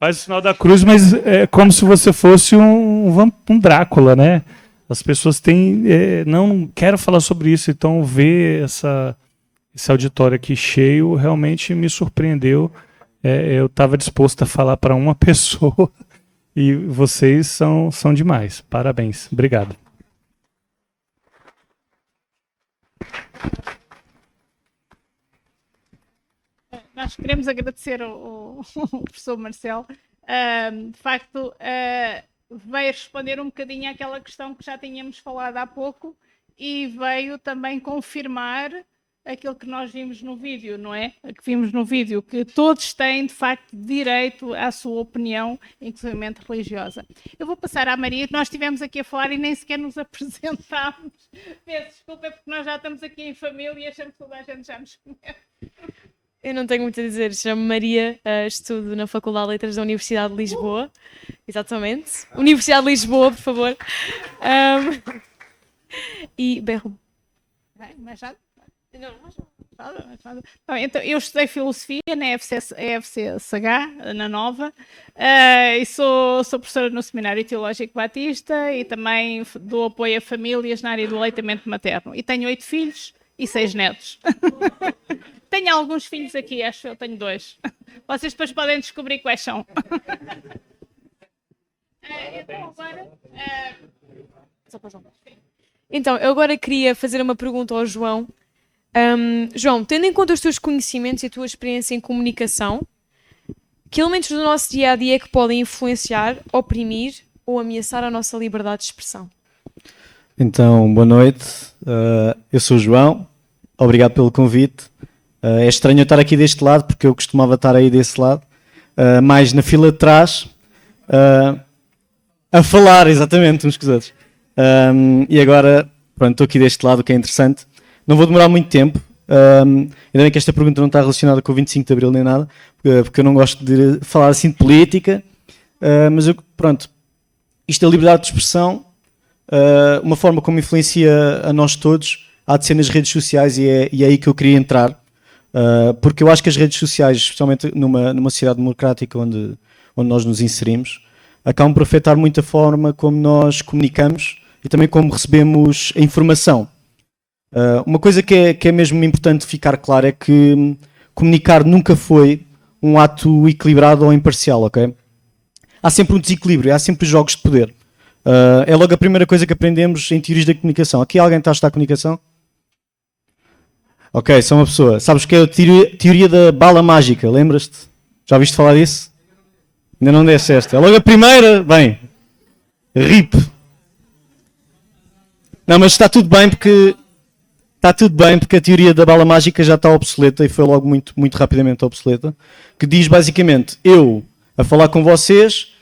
faz o sinal da cruz, mas é como se você fosse um Drácula, né? As pessoas têm... não quero falar sobre isso, então ver esse auditório aqui cheio realmente me surpreendeu. Eu estava disposto a falar para uma pessoa e vocês são demais. Parabéns. Obrigado. Nós queremos agradecer o professor Marcelo. De facto, veio responder um bocadinho àquela questão que já tínhamos falado há pouco e veio também confirmar aquilo que nós vimos no vídeo, não é? Que vimos no vídeo, que todos têm, de facto, direito à sua opinião, inclusive religiosa. Eu vou passar à Maria, que nós estivemos aqui a falar e nem sequer nos apresentámos. Peço desculpa, porque nós já estamos aqui em família e achamos que toda a gente já nos conhece. Eu não tenho muito a dizer, chamo-me Maria, estudo na Faculdade de Letras da Universidade de Lisboa. Exatamente. Universidade de Lisboa, por favor. E berro. Mas já... Não, então, eu estudei Filosofia na EFCSH, na Nova, e sou professora no Seminário Teológico Batista e também dou apoio a famílias na área do aleitamento materno. E tenho 8 filhos e 6 netos. Tenho alguns filhos aqui, acho que eu tenho 2. Vocês depois podem descobrir quais são. Então, eu agora queria fazer uma pergunta ao João. João, tendo em conta os teus conhecimentos e a tua experiência em comunicação, que elementos do nosso dia-a-dia é que podem influenciar, oprimir ou ameaçar a nossa liberdade de expressão? Então, boa noite. Eu sou o João. Obrigado pelo convite. É estranho eu estar aqui deste lado, porque eu costumava estar aí desse lado, mais na fila de trás, a falar, exatamente, uns com os outros. E agora, pronto, estou aqui deste lado, o que é interessante. Não vou demorar muito tempo. Ainda bem que esta pergunta não está relacionada com o 25 de Abril nem nada, porque eu não gosto de falar assim de política, mas pronto, isto é liberdade de expressão, uma forma como influencia a nós todos, há de ser nas redes sociais e é aí que eu queria entrar, porque eu acho que as redes sociais, especialmente numa sociedade democrática onde nós nos inserimos, acabam por afetar muito a forma como nós comunicamos e também como recebemos a informação. Uma coisa que é mesmo importante ficar claro é que comunicar nunca foi um ato equilibrado ou imparcial, ok? Há sempre um desequilíbrio, há sempre jogos de poder. É logo a primeira coisa que aprendemos em teorias da comunicação. Aqui alguém está a estudar comunicação? Ok, sou uma pessoa. Sabes o que é a teoria da bala mágica, lembras-te? Já ouviste falar disso? Ainda não disseste. É logo a primeira? Bem, RIP. Não, mas está tudo bem porque a teoria da bala mágica já está obsoleta e foi logo muito, muito rapidamente obsoleta, que diz basicamente, eu a falar com vocês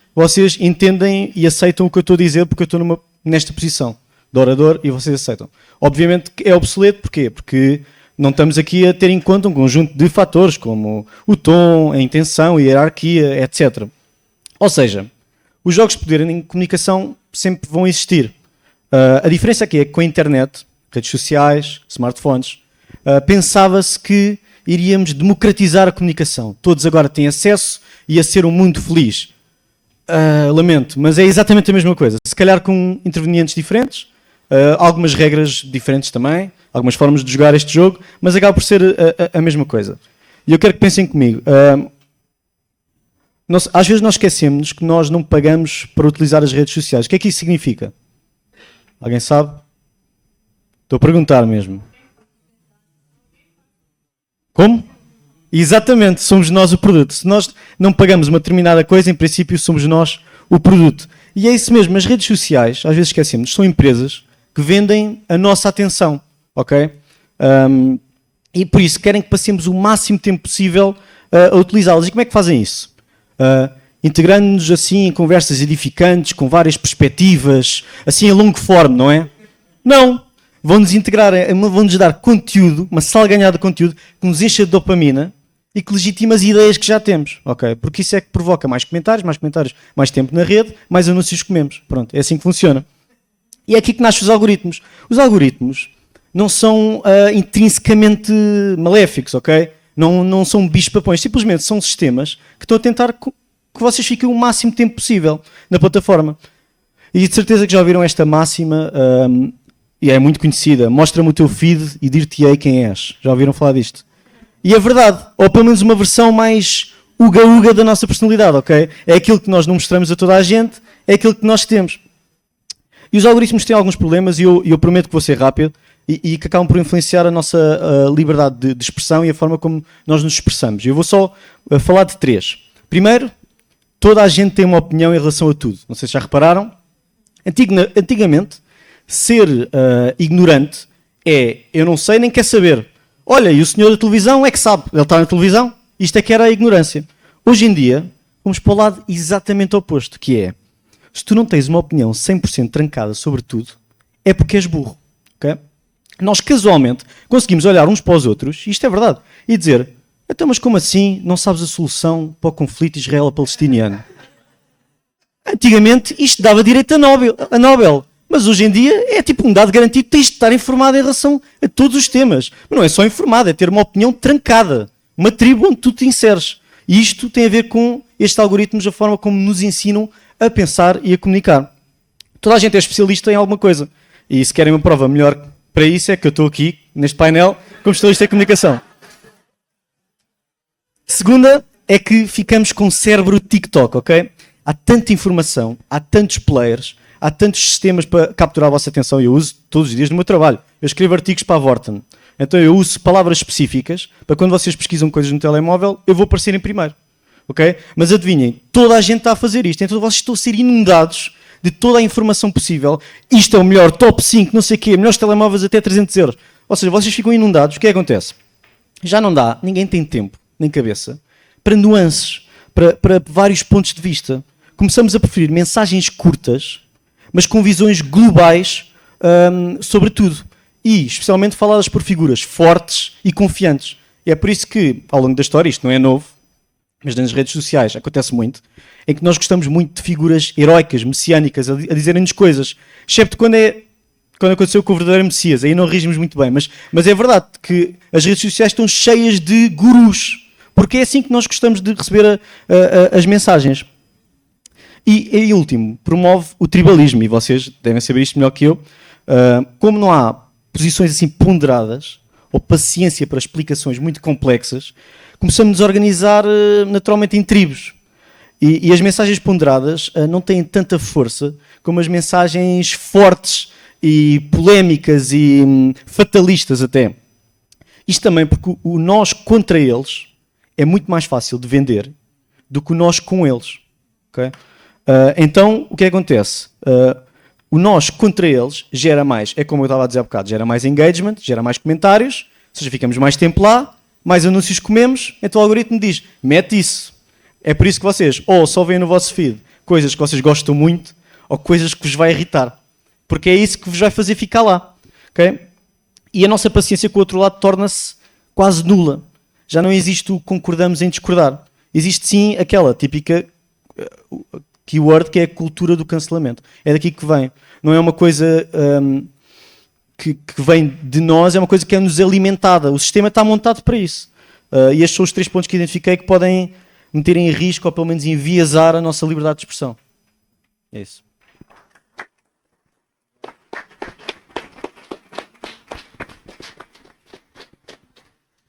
entendem e aceitam o que eu estou a dizer porque eu estou nesta posição de orador e vocês aceitam. Obviamente que é obsoleto, porquê? Porque não estamos aqui a ter em conta um conjunto de fatores como o tom, a intenção, a hierarquia, etc. Ou seja, os jogos de poder em comunicação sempre vão existir. A diferença aqui é que com a internet, redes sociais, smartphones, pensava-se que iríamos democratizar a comunicação. Todos agora têm acesso e a ser um mundo feliz. Lamento, mas é exatamente a mesma coisa. Se calhar com intervenientes diferentes, algumas regras diferentes também, algumas formas de jogar este jogo, mas acaba por ser a mesma coisa. E eu quero que pensem comigo. Às vezes nós esquecemos que nós não pagamos para utilizar as redes sociais. O que é que isso significa? Alguém sabe? Estou a perguntar mesmo. Como? Exatamente, somos nós o produto. Se nós não pagamos uma determinada coisa, em princípio somos nós o produto. E é isso mesmo, as redes sociais, às vezes esquecemos, são empresas que vendem a nossa atenção, ok? E por isso querem que passemos o máximo tempo possível a utilizá-las. E como é que fazem isso? integrando-nos assim em conversas edificantes, com várias perspectivas, assim a longo forma, não é? Não. Vão-nos integrar, vão-nos dar conteúdo, uma salganhada de conteúdo que nos encha de dopamina e que legitima as ideias que já temos, ok? Porque isso é que provoca mais comentários, mais tempo na rede, mais anúncios que comemos. Pronto, é assim que funciona. E é aqui que nascem os algoritmos. Os algoritmos não são intrinsecamente maléficos, ok? Não são bichos-papões, simplesmente são sistemas que estão a tentar que vocês fiquem o máximo tempo possível na plataforma. E de certeza que já ouviram esta máxima, e é muito conhecida: mostra-me o teu feed e dir-te-ei quem és. Já ouviram falar disto? E é verdade, ou pelo menos uma versão mais uga-uga da nossa personalidade, ok? É aquilo que nós não mostramos a toda a gente, é aquilo que nós temos. E os algoritmos têm alguns problemas, e eu prometo que vou ser rápido, e que acabam por influenciar a nossa liberdade de expressão e a forma como nós nos expressamos. Eu vou só falar de 3. Primeiro, toda a gente tem uma opinião em relação a tudo. Não sei se já repararam. Antigamente, ser ignorante é eu não sei nem quer saber. Olha, e o senhor da televisão é que sabe. Ele está na televisão. Isto é que era a ignorância. Hoje em dia, vamos para o lado exatamente oposto, que é: se tu não tens uma opinião 100% trancada sobre tudo, é porque és burro. Okay? Nós casualmente conseguimos olhar uns para os outros, e isto é verdade, e dizer: então, mas como assim não sabes a solução para o conflito israelo-palestiniano? Antigamente isto dava direito a Nobel, mas hoje em dia é tipo um dado garantido, tens de estar informado em relação a todos os temas. Mas não é só informado, é ter uma opinião trancada, uma tribo onde tu te inseres. E isto tem a ver com estes algoritmos, a forma como nos ensinam a pensar e a comunicar. Toda a gente é especialista em alguma coisa, e se querem uma prova melhor para isso é que eu estou aqui, neste painel, como especialista em comunicação. Segunda é que ficamos com cérebro TikTok, ok? Há tanta informação, há tantos players, há tantos sistemas para capturar a vossa atenção. Eu uso todos os dias no meu trabalho. Eu escrevo artigos para a Vorten. Então eu uso palavras específicas para quando vocês pesquisam coisas no telemóvel, eu vou aparecer em primeiro, ok? Mas adivinhem, toda a gente está a fazer isto. Então vocês estão a ser inundados de toda a informação possível. Isto é o melhor, top 5, não sei o quê, melhores telemóveis até 300 euros. Ou seja, vocês ficam inundados. O que é que acontece? Já não dá, ninguém tem tempo, nem cabeça, para nuances, para vários pontos de vista. Começamos a preferir mensagens curtas, mas com visões globais sobre tudo. E, especialmente, faladas por figuras fortes e confiantes. E é por isso que, ao longo da história, isto não é novo, mas nas redes sociais acontece muito, em que nós gostamos muito de figuras heroicas, messiânicas, a dizerem-nos coisas, excepto quando aconteceu com o verdadeiro Messias, aí não rigimos muito bem, mas é verdade que as redes sociais estão cheias de gurus, porque é assim que nós gostamos de receber as mensagens. E último, promove o tribalismo, e vocês devem saber isto melhor que eu, como não há posições assim ponderadas, ou paciência para explicações muito complexas, começamos a organizar naturalmente em tribos. E as mensagens ponderadas não têm tanta força como as mensagens fortes e polémicas e fatalistas até. Isto também porque o nós contra eles é muito mais fácil de vender do que o nós com eles. Okay? Então, o que acontece? O nós contra eles gera mais, é como eu estava a dizer há bocado, gera mais engagement, gera mais comentários, ou seja, ficamos mais tempo lá, mais anúncios comemos, então o algoritmo diz, mete isso. É por isso que vocês ou só veem no vosso feed coisas que vocês gostam muito, ou coisas que vos vai irritar. Porque é isso que vos vai fazer ficar lá. Okay? E a nossa paciência com o outro lado torna-se quase nula. Já não existe o concordamos em discordar. Existe sim aquela típica keyword que é a cultura do cancelamento. É daqui que vem. Não é uma coisa que vem de nós, é uma coisa que é-nos alimentada. O sistema está montado para isso. E estes são os 3 pontos que identifiquei que podem meter em risco ou pelo menos enviesar a nossa liberdade de expressão. É isso.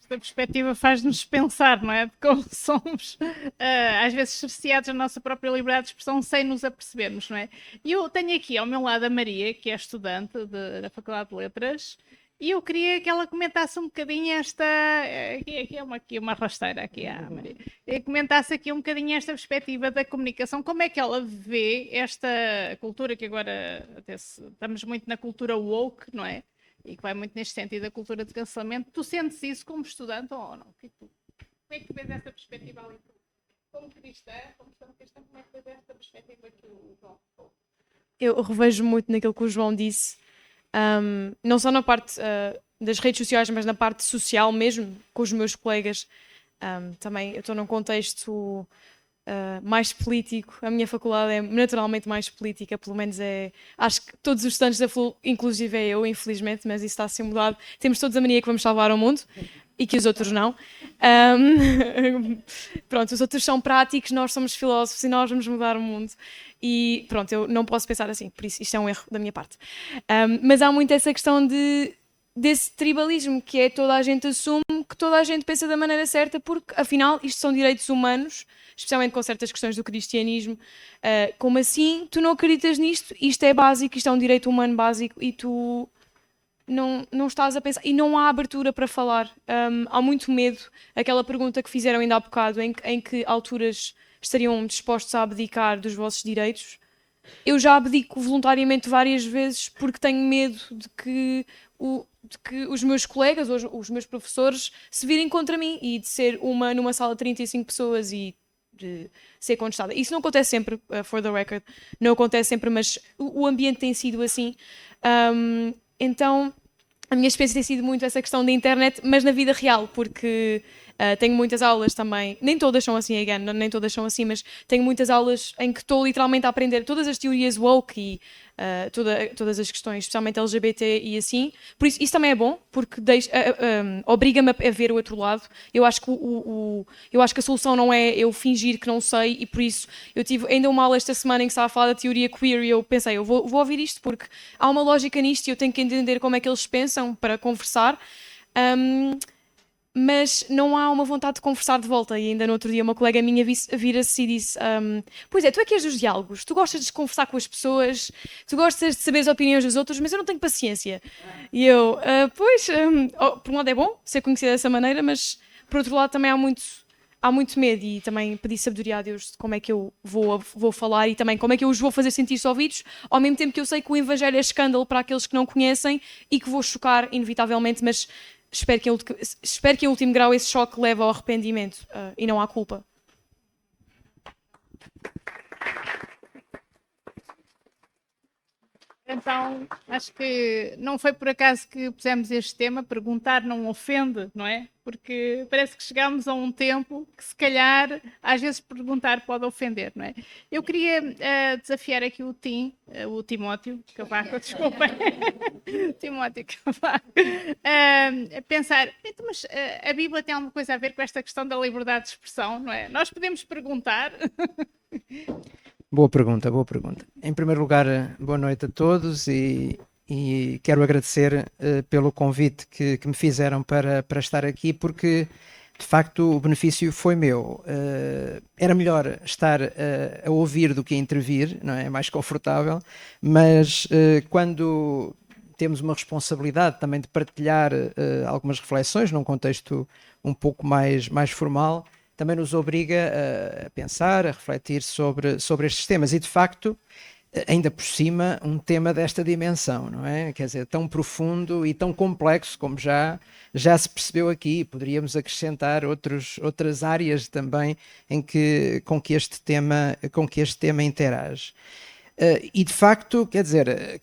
Esta perspectiva faz-nos pensar, não é? De como somos, às vezes, cerceados da nossa própria liberdade de expressão sem nos apercebermos, não é? E eu tenho aqui ao meu lado a Maria, que é estudante da Faculdade de Letras, e eu queria que ela comentasse um bocadinho esta... Aqui é uma rasteira, aqui a Maria. Comentasse aqui um bocadinho esta perspectiva da comunicação, como é que ela vê esta cultura, que agora até estamos muito na cultura woke, não é? E que vai muito neste sentido da cultura de cancelamento. Tu sentes isso como estudante ou não? Como é que tu vês esta perspectiva ali? como cristã, como é que foi esta perspectiva que o João falou? Eu revejo muito naquilo que o João disse, não só na parte das redes sociais, mas na parte social mesmo, com os meus colegas. Também eu estou num contexto mais político, a minha faculdade é naturalmente mais política, pelo menos acho que todos os estudantes da FLU, inclusive eu, infelizmente, mas isso está a ser mudado, temos todos a mania que vamos salvar o mundo e que os outros não. Pronto, os outros são práticos, nós somos filósofos e nós vamos mudar o mundo. E pronto, eu não posso pensar assim, por isso isto é um erro da minha parte. Mas há muito essa questão desse tribalismo, que é toda a gente assume que toda a gente pensa da maneira certa, porque afinal isto são direitos humanos, especialmente com certas questões do cristianismo. Como assim? Tu não acreditas nisto? Isto é básico, isto é um direito humano básico e tu não estás a pensar, e não há abertura para falar. Há muito medo, aquela pergunta que fizeram ainda há bocado, em que alturas estariam dispostos a abdicar dos vossos direitos. Eu já abdico voluntariamente várias vezes porque tenho medo de que os meus colegas ou os meus professores se virem contra mim e de ser uma numa sala de 35 pessoas e de ser contestada. Isso não acontece sempre, for the record, não acontece sempre, mas o ambiente tem sido assim. Então, a minha experiência tem sido muito essa questão da internet, mas na vida real, porque tenho muitas aulas também, nem todas são assim, again, nem todas são assim, mas tenho muitas aulas em que estou literalmente a aprender todas as teorias woke e todas as questões, especialmente LGBT e assim. Por isso também é bom, porque obriga-me a ver o outro lado. Eu acho que eu acho que a solução não é eu fingir que não sei, e por isso eu tive ainda uma aula esta semana em que estava a falar da teoria queer e eu pensei, eu vou ouvir isto porque há uma lógica nisto e eu tenho que entender como é que eles pensam para conversar. Mas não há uma vontade de conversar de volta. E ainda no outro dia uma colega minha vira-se e disse pois é, tu é que és dos diálogos, tu gostas de conversar com as pessoas, tu gostas de saber as opiniões dos outros, mas eu não tenho paciência. E eu, por um lado é bom ser conhecida dessa maneira, mas por outro lado também há muito medo, e também pedi sabedoria a Deus de como é que eu vou falar e também como é que eu os vou fazer sentir-se ouvidos, ao mesmo tempo que eu sei que o Evangelho é escândalo para aqueles que não conhecem e que vou chocar inevitavelmente, mas espero que em último grau esse choque leve ao arrependimento e não à culpa. Então, acho que não foi por acaso que pusemos este tema, perguntar não ofende, não é? Porque parece que chegámos a um tempo que se calhar, às vezes perguntar pode ofender, não é? Eu queria desafiar aqui o Timóteo Cavaco, desculpa, Timóteo Cavaco, a pensar, então, mas a Bíblia tem alguma coisa a ver com esta questão da liberdade de expressão, não é? Nós podemos perguntar... Boa pergunta, boa pergunta. Em primeiro lugar, boa noite a todos e quero agradecer pelo convite que me fizeram para estar aqui, porque de facto o benefício foi meu. Era melhor estar a ouvir do que a intervir, não é? É mais confortável, mas quando temos uma responsabilidade também de partilhar algumas reflexões num contexto um pouco mais formal, também nos obriga a pensar, a refletir sobre estes temas. E, de facto, ainda por cima, um tema desta dimensão, não é? Quer dizer, tão profundo e tão complexo como já se percebeu aqui. Poderíamos acrescentar outras áreas também com que este tema interage. E, de facto, quer dizer,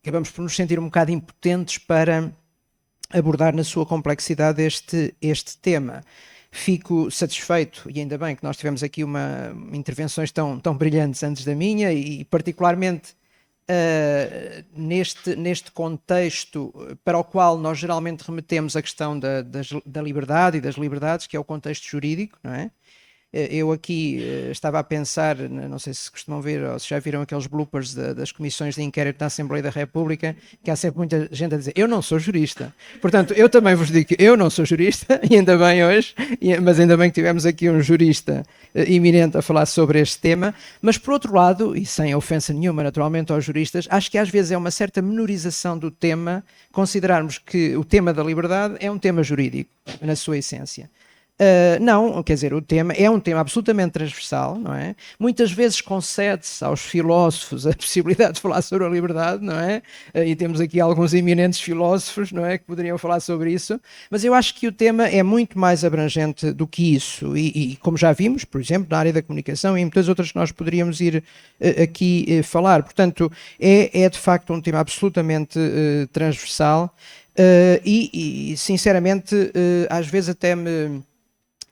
acabamos por nos sentir um bocado impotentes para abordar na sua complexidade este tema. Fico satisfeito, e ainda bem que nós tivemos aqui intervenções tão brilhantes antes da minha, e particularmente neste contexto para o qual nós geralmente remetemos a questão da liberdade e das liberdades, que é o contexto jurídico, não é? Eu aqui estava a pensar, não sei se costumam ver ou se já viram aqueles bloopers das comissões de inquérito da Assembleia da República, que há sempre muita gente a dizer, eu não sou jurista. Portanto, eu também vos digo que eu não sou jurista, e ainda bem hoje, mas ainda bem que tivemos aqui um jurista eminente a falar sobre este tema. Mas por outro lado, e sem ofensa nenhuma naturalmente aos juristas, acho que às vezes é uma certa menorização do tema considerarmos que o tema da liberdade é um tema jurídico, na sua essência. Não, quer dizer, o tema é um tema absolutamente transversal, não é? Muitas vezes concede-se aos filósofos a possibilidade de falar sobre a liberdade, não é? E temos aqui alguns eminentes filósofos, não é? Que poderiam falar sobre isso, mas eu acho que o tema é muito mais abrangente do que isso e como já vimos, por exemplo, na área da comunicação e em muitas outras que nós poderíamos ir aqui falar. Portanto, é de facto um tema absolutamente transversal e sinceramente, às vezes até me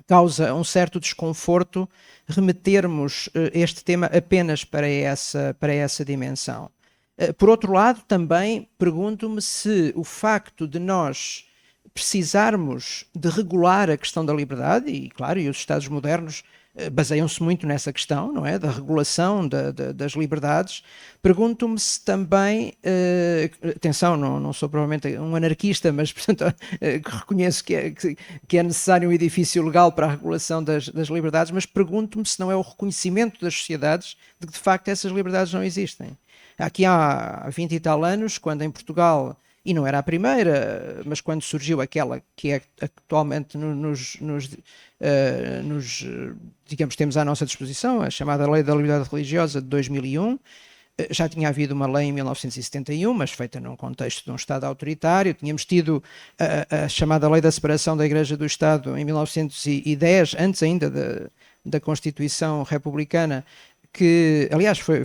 causa um certo desconforto remetermos este tema apenas para essa dimensão. Por outro lado, também pergunto-me se o facto de nós precisarmos de regular a questão da liberdade, e claro, e os Estados modernos baseiam-se muito nessa questão, não é? Da regulação das liberdades. Pergunto-me se também, atenção, não sou provavelmente um anarquista, mas portanto reconheço que é necessário um edifício legal para a regulação das liberdades, mas pergunto-me se não é o reconhecimento das sociedades de que de facto essas liberdades não existem. Aqui há 20 e tal anos, quando em Portugal, e não era a primeira, mas quando surgiu aquela que é atualmente digamos, temos à nossa disposição, a chamada Lei da Liberdade Religiosa de 2001, já tinha havido uma lei em 1971, mas feita num contexto de um Estado autoritário. Tínhamos tido a chamada Lei da Separação da Igreja do Estado em 1910, antes ainda da Constituição Republicana, que, aliás, foi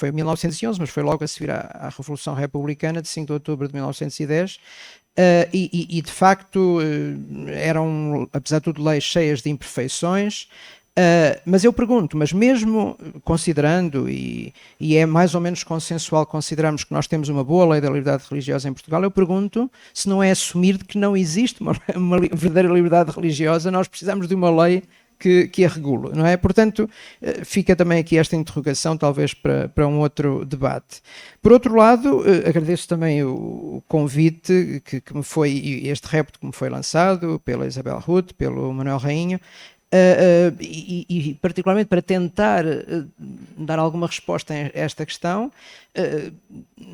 em 1911, mas foi logo a seguir à Revolução Republicana de 5 de outubro de 1910, e de facto eram, apesar de tudo, leis cheias de imperfeições, mas eu pergunto, mas mesmo considerando, e é mais ou menos consensual considerarmos que nós temos uma boa lei da liberdade religiosa em Portugal, eu pergunto se não é assumir de que não existe uma verdadeira liberdade religiosa, nós precisamos de uma lei que a regula, não é? Portanto, fica também aqui esta interrogação, talvez para um outro debate. Por outro lado, agradeço também o convite que me foi, este repto que me foi lançado pela Isabel Ruth, pelo Manuel Rainho, e particularmente para tentar dar alguma resposta a esta questão,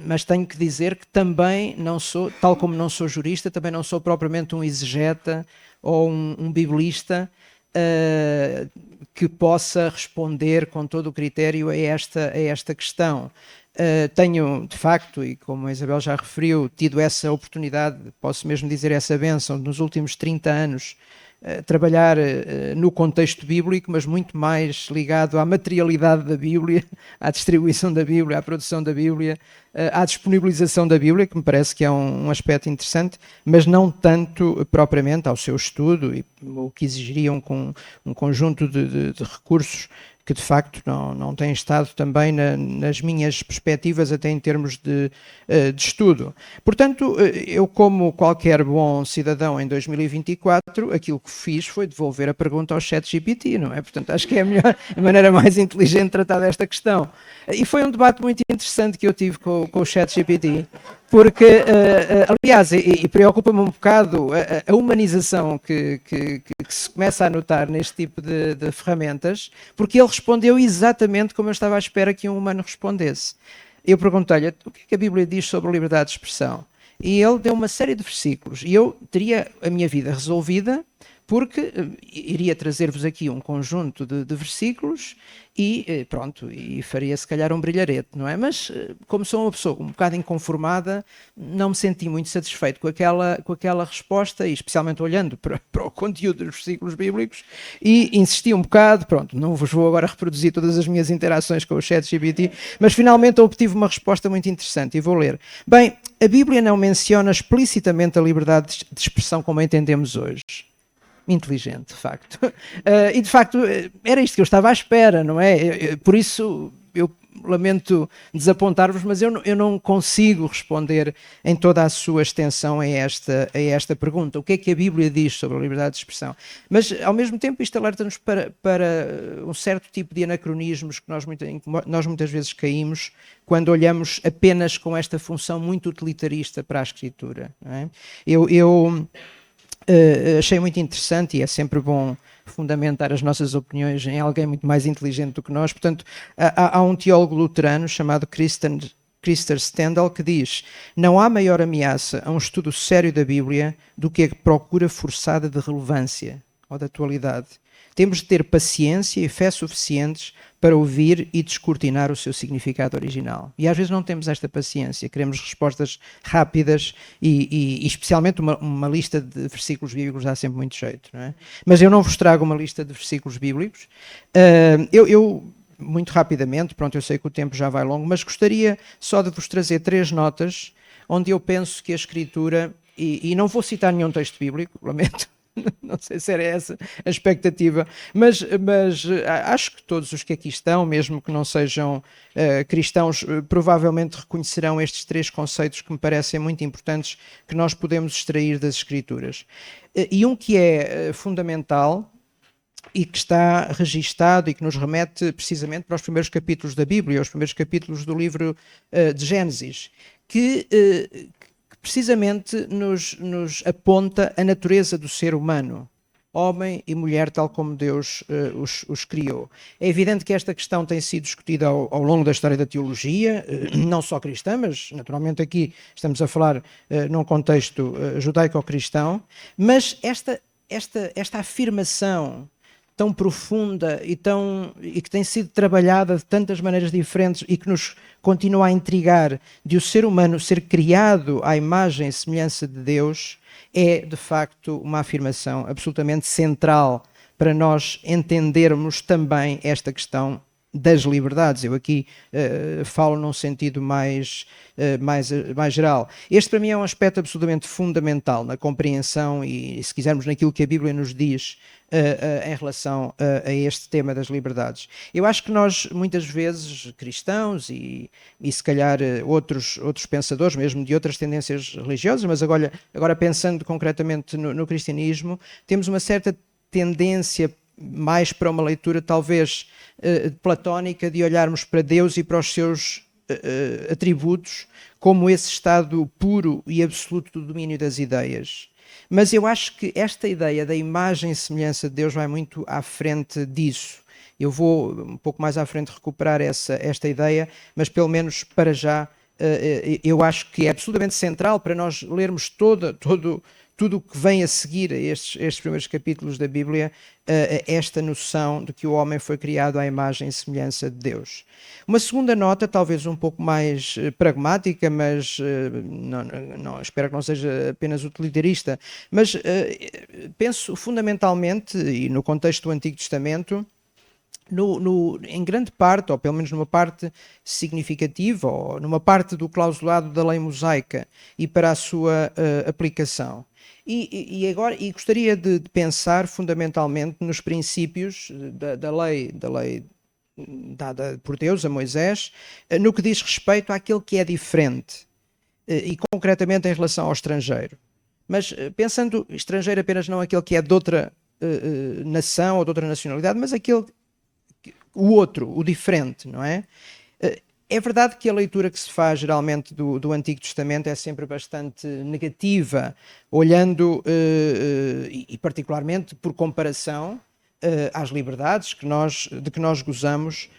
mas tenho que dizer que também não sou, tal como não sou jurista, também não sou propriamente um exegeta ou um biblista, que possa responder com todo o critério a esta questão. Tenho, de facto, e como a Isabel já referiu, tido essa oportunidade, posso mesmo dizer essa bênção, nos últimos 30 anos, trabalhar no contexto bíblico, mas muito mais ligado à materialidade da Bíblia, à distribuição da Bíblia, à produção da Bíblia, à disponibilização da Bíblia, que me parece que é um aspecto interessante, mas não tanto propriamente ao seu estudo, e o que exigiria um conjunto de recursos que de facto não têm estado também nas minhas perspectivas, até em termos de estudo. Portanto, eu, como qualquer bom cidadão em 2024, aquilo que fiz foi devolver a pergunta ao ChatGPT, não é? Portanto, acho que é a maneira mais inteligente de tratar desta questão. E foi um debate muito interessante que eu tive com o ChatGPT, porque, aliás, e preocupa-me um bocado a humanização que se começa a notar neste tipo de ferramentas, porque ele respondeu exatamente como eu estava à espera que um humano respondesse. Eu perguntei-lhe, o que é que a Bíblia diz sobre a liberdade de expressão? E ele deu uma série de versículos, e eu teria a minha vida resolvida, porque iria trazer-vos aqui um conjunto de versículos e pronto, e faria se calhar um brilharete, não é? Mas como sou uma pessoa um bocado inconformada, não me senti muito satisfeito com aquela resposta, e especialmente olhando para o conteúdo dos versículos bíblicos, e insisti um bocado, pronto, não vos vou agora reproduzir todas as minhas interações com o ChatGPT, mas finalmente obtive uma resposta muito interessante, e vou ler. Bem, a Bíblia não menciona explicitamente a liberdade de expressão como a entendemos hoje. Inteligente, de facto. E de facto era isto que eu estava à espera, não é? Por isso eu lamento desapontar-vos, mas eu não consigo responder em toda a sua extensão a esta pergunta. O que é que a Bíblia diz sobre a liberdade de expressão? Mas, ao mesmo tempo, isto alerta-nos para um certo tipo de anacronismos que nós muitas vezes caímos quando olhamos apenas com esta função muito utilitarista para a Escritura, não é? Eu achei muito interessante, e é sempre bom fundamentar as nossas opiniões em alguém muito mais inteligente do que nós. Portanto, há um teólogo luterano chamado Christian Christer Stendhal, que diz: não há maior ameaça a um estudo sério da Bíblia do que a procura forçada de relevância ou de atualidade. Temos de ter paciência e fé suficientes para ouvir e descortinar o seu significado original. E às vezes não temos esta paciência, queremos respostas rápidas e especialmente uma lista de versículos bíblicos dá sempre muito jeito, não é? Mas eu não vos trago uma lista de versículos bíblicos. Eu muito rapidamente, pronto, eu sei que o tempo já vai longo, mas gostaria só de vos trazer 3 notas onde eu penso que a Escritura, e não vou citar nenhum texto bíblico, lamento, não sei se era essa a expectativa, mas acho que todos os que aqui estão, mesmo que não sejam cristãos, provavelmente reconhecerão estes 3 conceitos que me parecem muito importantes que nós podemos extrair das Escrituras. E um que é fundamental e que está registado e que nos remete precisamente para os primeiros capítulos da Bíblia, os primeiros capítulos do livro de Gênesis, que precisamente nos aponta a natureza do ser humano, homem e mulher, tal como Deus os criou. É evidente que esta questão tem sido discutida ao longo da história da teologia, não só cristã, mas naturalmente aqui estamos a falar num contexto judaico-cristão, mas esta afirmação tão profunda e que tem sido trabalhada de tantas maneiras diferentes e que nos continua a intrigar, de o ser humano ser criado à imagem e semelhança de Deus, é de facto uma afirmação absolutamente central para nós entendermos também esta questão das liberdades. Eu aqui falo num sentido mais geral. Este para mim é um aspecto absolutamente fundamental na compreensão e, se quisermos, naquilo que a Bíblia nos diz em relação a este tema das liberdades. Eu acho que nós, muitas vezes, cristãos e se calhar outros pensadores, mesmo de outras tendências religiosas, mas agora pensando concretamente no cristianismo, temos uma certa tendência mais para uma leitura talvez platónica, de olharmos para Deus e para os seus atributos como esse estado puro e absoluto do domínio das ideias. Mas eu acho que esta ideia da imagem e semelhança de Deus vai muito à frente disso. Eu vou um pouco mais à frente recuperar esta ideia, mas pelo menos para já eu acho que é absolutamente central para nós lermos tudo o que vem a seguir a estes primeiros capítulos da Bíblia, esta noção de que o homem foi criado à imagem e semelhança de Deus. Uma segunda nota, talvez um pouco mais pragmática, mas não, espero que não seja apenas utilitarista, mas penso fundamentalmente, e no contexto do Antigo Testamento, em grande parte, ou pelo menos numa parte significativa, ou numa parte do clausulado da lei mosaica e para a sua aplicação. E gostaria de pensar fundamentalmente nos princípios da lei dada por Deus a Moisés, no que diz respeito àquilo que é diferente, e concretamente em relação ao estrangeiro. Mas pensando estrangeiro apenas não aquele que é de outra nação ou de outra nacionalidade, mas o outro, o diferente, não é? É verdade que a leitura que se faz geralmente do Antigo Testamento é sempre bastante negativa, olhando e particularmente por comparação às liberdades de que nós gozamos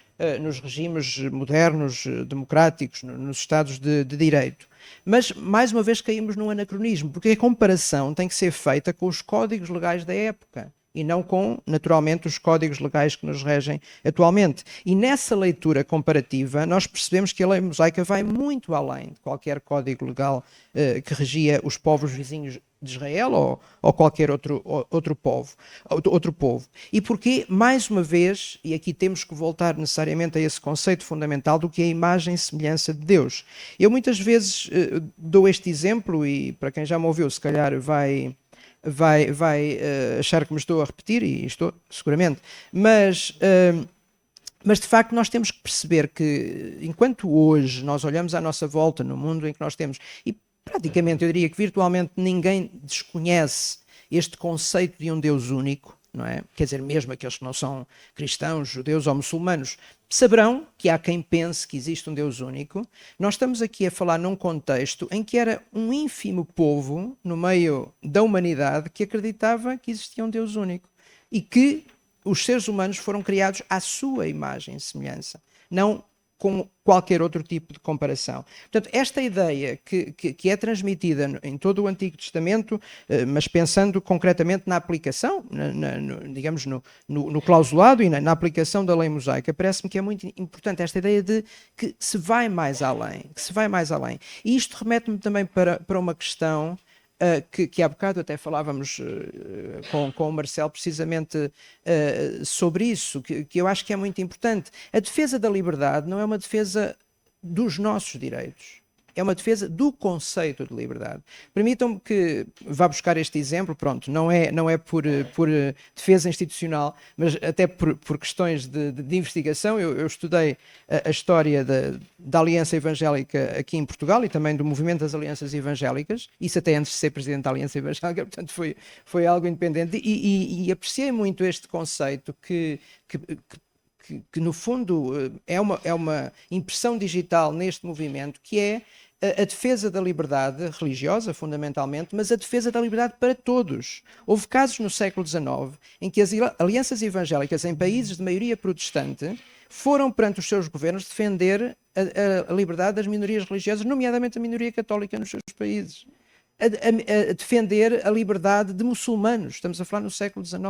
nos regimes modernos, democráticos, nos Estados de Direito. Mas, mais uma vez, caímos num anacronismo, porque a comparação tem que ser feita com os códigos legais da época e não com, naturalmente, os códigos legais que nos regem atualmente. E nessa leitura comparativa, nós percebemos que a lei mosaica vai muito além de qualquer código legal que regia os povos vizinhos de Israel ou qualquer outro povo. E porque, mais uma vez, e aqui temos que voltar necessariamente a esse conceito fundamental do que é a imagem e semelhança de Deus. Eu muitas vezes dou este exemplo, e para quem já me ouviu, se calhar vai achar que me estou a repetir, e estou, seguramente, mas de facto nós temos que perceber que, enquanto hoje nós olhamos à nossa volta, no mundo em que nós temos, e praticamente eu diria que virtualmente ninguém desconhece este conceito de um Deus único, não é? Quer dizer, mesmo aqueles que não são cristãos, judeus ou muçulmanos, saberão que há quem pense que existe um Deus único. Nós estamos aqui a falar num contexto em que era um ínfimo povo no meio da humanidade que acreditava que existia um Deus único e que os seres humanos foram criados à sua imagem e semelhança, não com qualquer outro tipo de comparação. Portanto, esta ideia que é transmitida em todo o Antigo Testamento, mas pensando concretamente na aplicação, digamos, no clausulado e na aplicação da lei mosaica, parece-me que é muito importante esta ideia de que se vai mais além, E isto remete-me também para uma questão que há bocado até falávamos com o Marcelo precisamente sobre isso, que eu acho que é muito importante. A defesa da liberdade não é uma defesa dos nossos direitos, é uma defesa do conceito de liberdade. Permitam-me que vá buscar este exemplo, pronto, não é por defesa institucional, mas até por questões de investigação. Eu estudei a história da Aliança Evangélica aqui em Portugal e também do movimento das Alianças Evangélicas, isso até antes de ser presidente da Aliança Evangélica, portanto foi algo independente, e apreciei muito este conceito que no fundo é uma impressão digital neste movimento, que é a defesa da liberdade religiosa, fundamentalmente, mas a defesa da liberdade para todos. Houve casos no século XIX em que as alianças evangélicas em países de maioria protestante foram perante os seus governos defender a liberdade das minorias religiosas, nomeadamente a minoria católica nos seus países. A defender a liberdade de muçulmanos, estamos a falar no século XIX,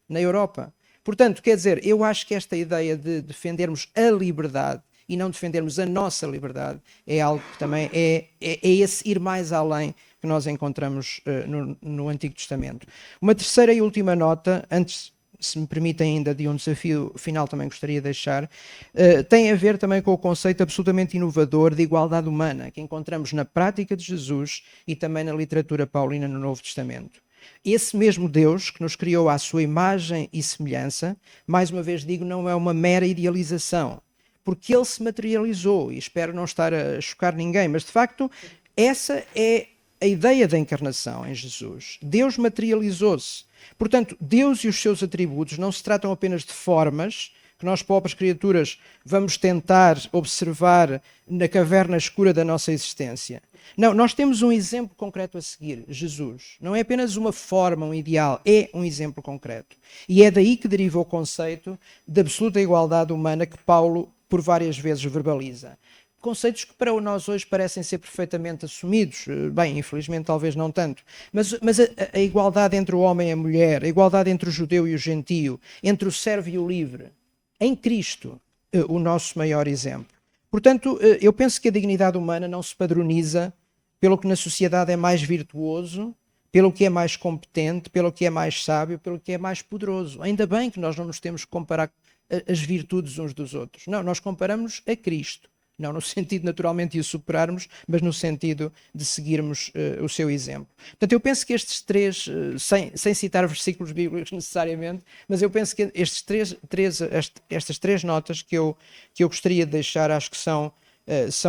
na Europa. Portanto, quer dizer, eu acho que esta ideia de defendermos a liberdade e não defendermos a nossa liberdade é algo que também é esse ir mais além que nós encontramos no Antigo Testamento. Uma terceira e última nota, antes, se me permitem ainda, de um desafio final também gostaria de deixar, tem a ver também com o conceito absolutamente inovador de igualdade humana que encontramos na prática de Jesus e também na literatura paulina no Novo Testamento. Esse mesmo Deus que nos criou à sua imagem e semelhança, mais uma vez digo, não é uma mera idealização, porque ele se materializou, e espero não estar a chocar ninguém, mas de facto essa é a ideia da encarnação em Jesus. Deus materializou-se. Portanto, Deus e os seus atributos não se tratam apenas de formas que nós, pobres criaturas, vamos tentar observar na caverna escura da nossa existência. Não, nós temos um exemplo concreto a seguir, Jesus. Não é apenas uma forma, um ideal, é um exemplo concreto. E é daí que deriva o conceito de absoluta igualdade humana que Paulo por várias vezes verbaliza. Conceitos que para nós hoje parecem ser perfeitamente assumidos, bem, infelizmente talvez não tanto, mas a igualdade entre o homem e a mulher, a igualdade entre o judeu e o gentio, entre o servo e o livre, em Cristo, o nosso maior exemplo. Portanto, eu penso que a dignidade humana não se padroniza pelo que na sociedade é mais virtuoso, pelo que é mais competente, pelo que é mais sábio, pelo que é mais poderoso. Ainda bem que nós não nos temos que comparar as virtudes uns dos outros. Não, nós comparamos a Cristo. Não no sentido naturalmente de o superarmos, mas no sentido de seguirmos o seu exemplo. Portanto, eu penso que estes três, sem citar versículos bíblicos necessariamente, mas eu penso que estas três notas que eu gostaria de deixar, acho que são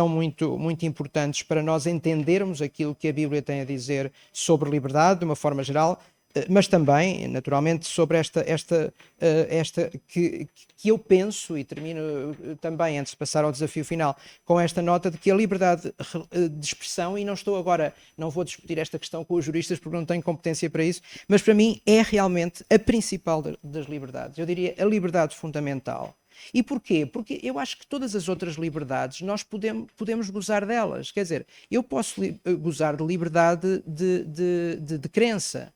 muito, muito importantes para nós entendermos aquilo que a Bíblia tem a dizer sobre liberdade, de uma forma geral, mas também, naturalmente, sobre esta que eu penso, e termino também, antes de passar ao desafio final, com esta nota de que a liberdade de expressão, e não vou discutir esta questão com os juristas porque não tenho competência para isso, mas para mim é realmente a principal das liberdades. Eu diria a liberdade fundamental. E porquê? Porque eu acho que todas as outras liberdades nós podemos gozar delas. Quer dizer, eu posso gozar de liberdade de crença.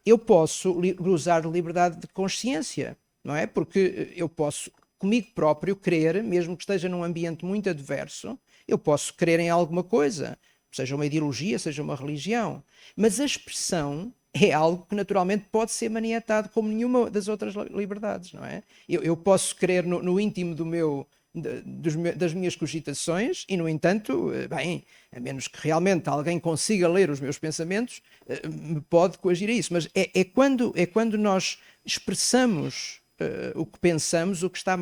Eu posso gozar de liberdade de consciência, não é? Porque eu posso, comigo próprio, crer, mesmo que esteja num ambiente muito adverso, eu posso crer em alguma coisa, seja uma ideologia, seja uma religião. Mas a expressão é algo que naturalmente pode ser maniatado como nenhuma das outras liberdades, não é? Eu posso crer no íntimo das minhas cogitações e, no entanto, bem, a menos que realmente alguém consiga ler os meus pensamentos, me pode coagir a isso. Mas é quando nós expressamos o que pensamos, o que está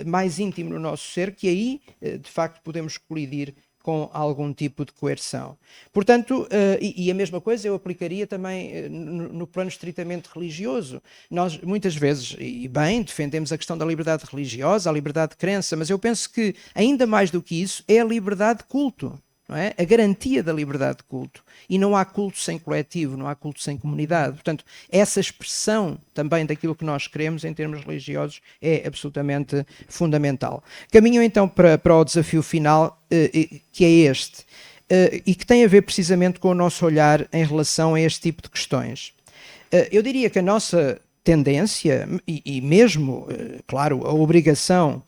mais íntimo no nosso ser, que aí, de facto, podemos colidir com algum tipo de coerção. Portanto, e a mesma coisa eu aplicaria também no plano estritamente religioso. Nós, muitas vezes, e bem, defendemos a questão da liberdade religiosa, a liberdade de crença, mas eu penso que, ainda mais do que isso, é a liberdade de culto. não é? A garantia da liberdade de culto. E não há culto sem coletivo, não há culto sem comunidade. Portanto, essa expressão também daquilo que nós queremos em termos religiosos é absolutamente fundamental. Caminho então para o desafio final, que é este, e que tem a ver precisamente com o nosso olhar em relação a este tipo de questões. Eu diria que a nossa tendência, e mesmo, claro, a obrigação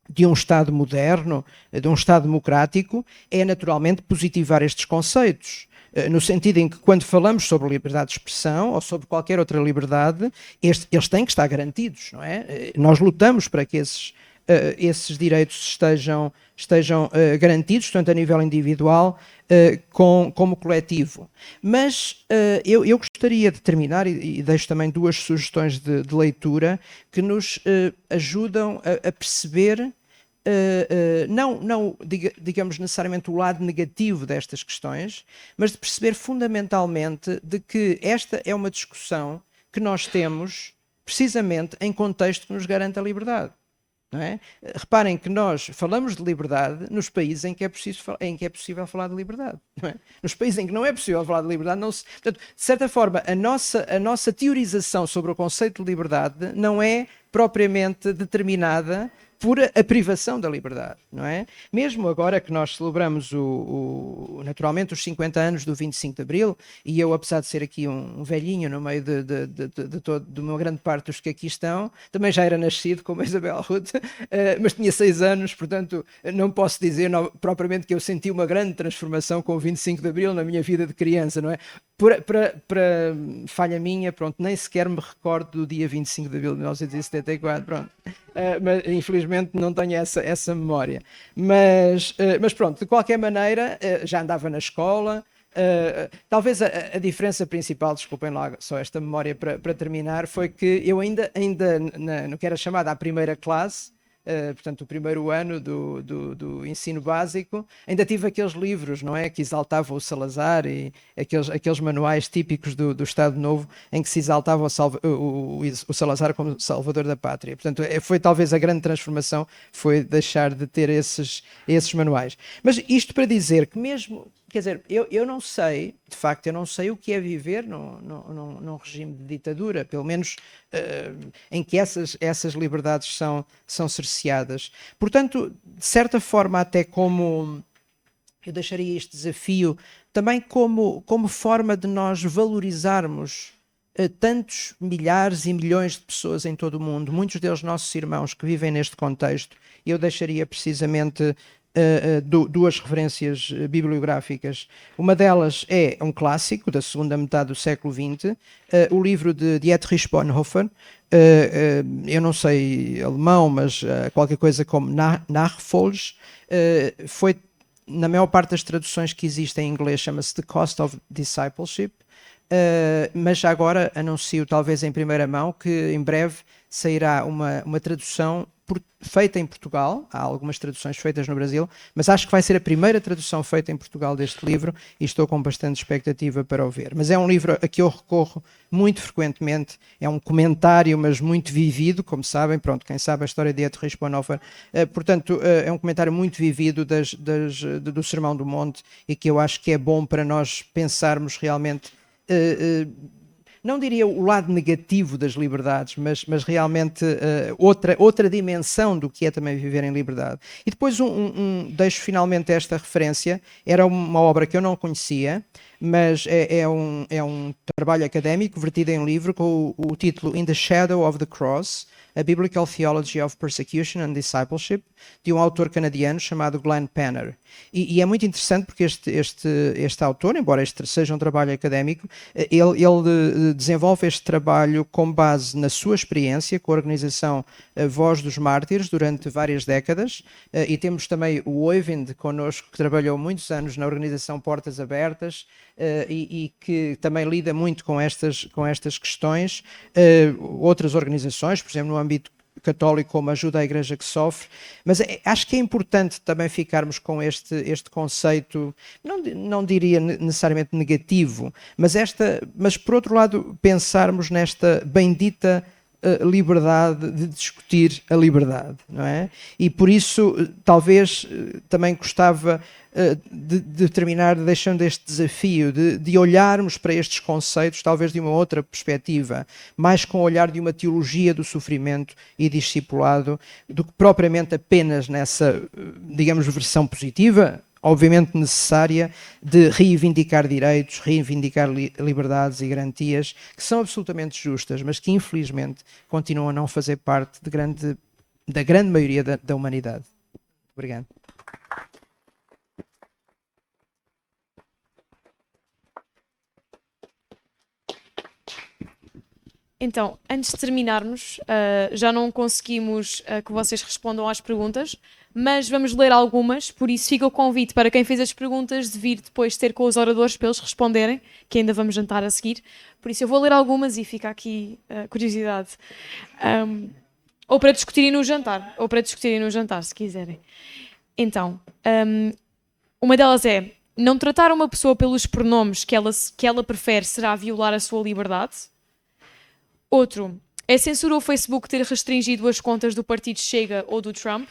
de um Estado moderno, de um Estado democrático, é naturalmente positivar estes conceitos. No sentido em que, quando falamos sobre liberdade de expressão ou sobre qualquer outra liberdade, eles têm que estar garantidos, não é? Nós lutamos para que esses direitos estejam garantidos, tanto a nível individual como coletivo. Mas eu gostaria de terminar, e deixo também 2 sugestões de leitura que nos ajudam a perceber não digamos necessariamente o lado negativo destas questões, mas de perceber fundamentalmente de que esta é uma discussão que nós temos precisamente em contexto que nos garante a liberdade. Não é? Reparem que nós falamos de liberdade nos países em que é possível falar de liberdade. Não é? Nos países em que não é possível falar de liberdade, não se... Portanto, de certa forma, a nossa teorização sobre o conceito de liberdade não é propriamente determinada por a privação da liberdade, não é? Mesmo agora que nós celebramos naturalmente os 50 anos do 25 de Abril, e eu, apesar de ser aqui um velhinho no meio de uma grande parte dos que aqui estão, também já era nascido como a Isabel Ruth, mas tinha 6 anos, portanto não posso dizer propriamente que eu senti uma grande transformação com o 25 de Abril na minha vida de criança, não é? Para falha minha, pronto, nem sequer me recordo do dia 25 de abril de 1974, pronto. Mas infelizmente não tenho essa memória. Mas pronto, de qualquer maneira, já andava na escola. Talvez a diferença principal, desculpem lá só esta memória para terminar, foi que eu ainda no que era chamada a primeira classe, portanto o primeiro ano do ensino básico, ainda tive aqueles livros, não é, que exaltavam o Salazar e aqueles manuais típicos do Estado Novo em que se exaltava o Salazar como salvador da pátria. Portanto, foi talvez a grande transformação, foi deixar de ter esses manuais. Mas isto para dizer que mesmo, quer dizer, eu não sei, de facto, eu não sei o que é viver num regime de ditadura, pelo menos em que essas liberdades são cerceadas. Portanto, de certa forma, até como eu deixaria este desafio, também como forma de nós valorizarmos tantos milhares e milhões de pessoas em todo o mundo, muitos deles nossos irmãos que vivem neste contexto, eu deixaria precisamente 2 referências bibliográficas. Uma delas é um clássico da segunda metade do século XX, o livro de Dietrich Bonhoeffer, eu não sei alemão, mas qualquer coisa como Nachfolge, foi, na maior parte das traduções que existem em inglês, chama-se The Cost of Discipleship, mas já agora anuncio, talvez em primeira mão, que em breve sairá uma tradução feita em Portugal. Há algumas traduções feitas no Brasil, mas acho que vai ser a primeira tradução feita em Portugal deste livro e estou com bastante expectativa para o ver. Mas é um livro a que eu recorro muito frequentemente, é um comentário, mas muito vivido, como sabem, pronto, quem sabe a história de Dietrich Bonhoeffer, portanto, é um comentário muito vivido do Sermão do Monte e que eu acho que é bom para nós pensarmos realmente não diria o lado negativo das liberdades, mas realmente outra dimensão do que é também viver em liberdade. E depois deixo finalmente esta referência, era uma obra que eu não conhecia, mas é um trabalho académico vertido em livro com o título In the Shadow of the Cross, A Biblical Theology of Persecution and Discipleship, de um autor canadiano chamado Glenn Penner. E é muito interessante porque este autor, embora este seja um trabalho académico, ele desenvolve este trabalho com base na sua experiência com a organização Voz dos Mártires durante várias décadas, e temos também o Oyvind connosco, que trabalhou muitos anos na organização Portas Abertas e que também lida muito com estas questões. Outras organizações, por exemplo, no âmbito católico, como Ajuda à Igreja que Sofre, mas acho que é importante também ficarmos com este conceito, não diria necessariamente negativo, mas por outro lado pensarmos nesta bendita liberdade de discutir a liberdade, não é? E por isso, talvez, também gostava de terminar deixando este desafio de olharmos para estes conceitos, talvez de uma outra perspectiva, mais com o olhar de uma teologia do sofrimento e discipulado, do que propriamente apenas nessa, digamos, versão positiva, obviamente necessária, de reivindicar direitos, reivindicar liberdades e garantias que são absolutamente justas, mas que infelizmente continuam a não fazer parte da grande maioria da humanidade. Obrigado. Então, antes de terminarmos, já não conseguimos que vocês respondam às perguntas, mas vamos ler algumas, por isso fica o convite para quem fez as perguntas de vir depois ter com os oradores para eles responderem, que ainda vamos jantar a seguir. Por isso eu vou ler algumas e fica aqui a curiosidade. Ou para discutirem no jantar, se quiserem. Então, uma delas é: não tratar uma pessoa pelos pronomes que ela prefere será violar a sua liberdade. Outro, é censura o Facebook ter restringido as contas do partido Chega ou do Trump?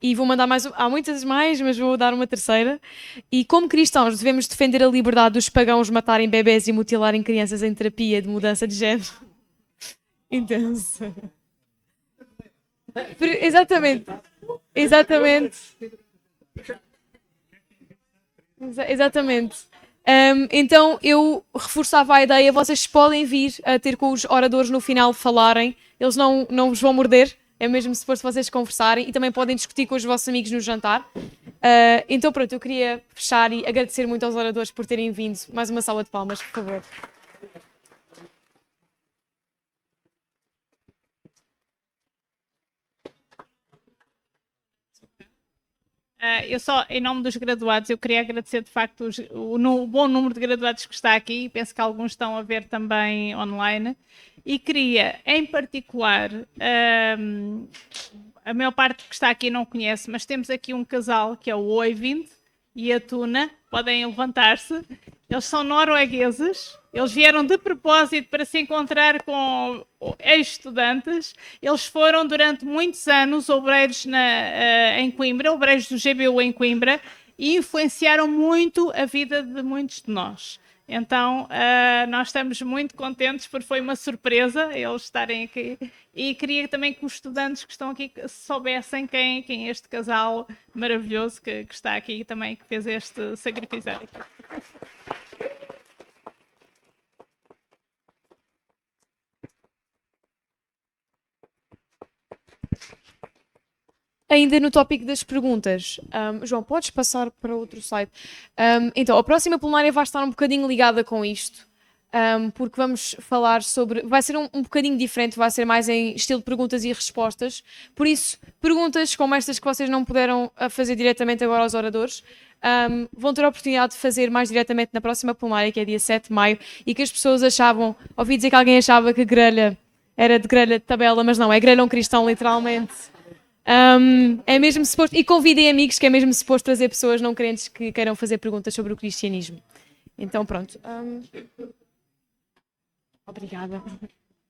E vou mandar mais, há muitas mais, mas vou dar uma terceira. E como cristãos devemos defender a liberdade dos pagãos matarem bebés e mutilarem crianças em terapia de mudança de género? Intenso. Exatamente. Então eu reforçava a ideia, vocês podem vir a ter com os oradores no final falarem, eles não vos vão morder, é mesmo suposto vocês conversarem, e também podem discutir com os vossos amigos no jantar. Então pronto, eu queria fechar e agradecer muito aos oradores por terem vindo. Mais uma salva de palmas, por favor. Eu só, em nome dos graduados, eu queria agradecer de facto o bom número de graduados que está aqui, penso que alguns estão a ver também online, e queria, em particular, a maior parte que está aqui não conhece, mas temos aqui um casal que é o Oivind e a Tuna, podem levantar-se. Eles são noruegueses, eles vieram de propósito para se encontrar com ex-estudantes. Eles foram durante muitos anos obreiros em Coimbra, obreiros do GBU em Coimbra, e influenciaram muito a vida de muitos de nós. Então, nós estamos muito contentes porque foi uma surpresa eles estarem aqui, e queria também que os estudantes que estão aqui soubessem quem é este casal maravilhoso que está aqui também, que fez este sacrifício. Ainda no tópico das perguntas, João, podes passar para outro site? Então, a próxima plenária vai estar um bocadinho ligada com isto, porque vamos falar sobre... Vai ser um bocadinho diferente, vai ser mais em estilo de perguntas e respostas. Por isso, perguntas como estas que vocês não puderam fazer diretamente agora aos oradores, vão ter a oportunidade de fazer mais diretamente na próxima plenária, que é dia 7 de maio, e que as pessoas achavam... Ouvi dizer que alguém achava que grelha era de grelha de tabela, mas não, é grelhão cristão, literalmente. É mesmo suposto, e convidem amigos, que é mesmo suposto trazer pessoas não crentes que queiram fazer perguntas sobre o cristianismo. Então pronto. Obrigada.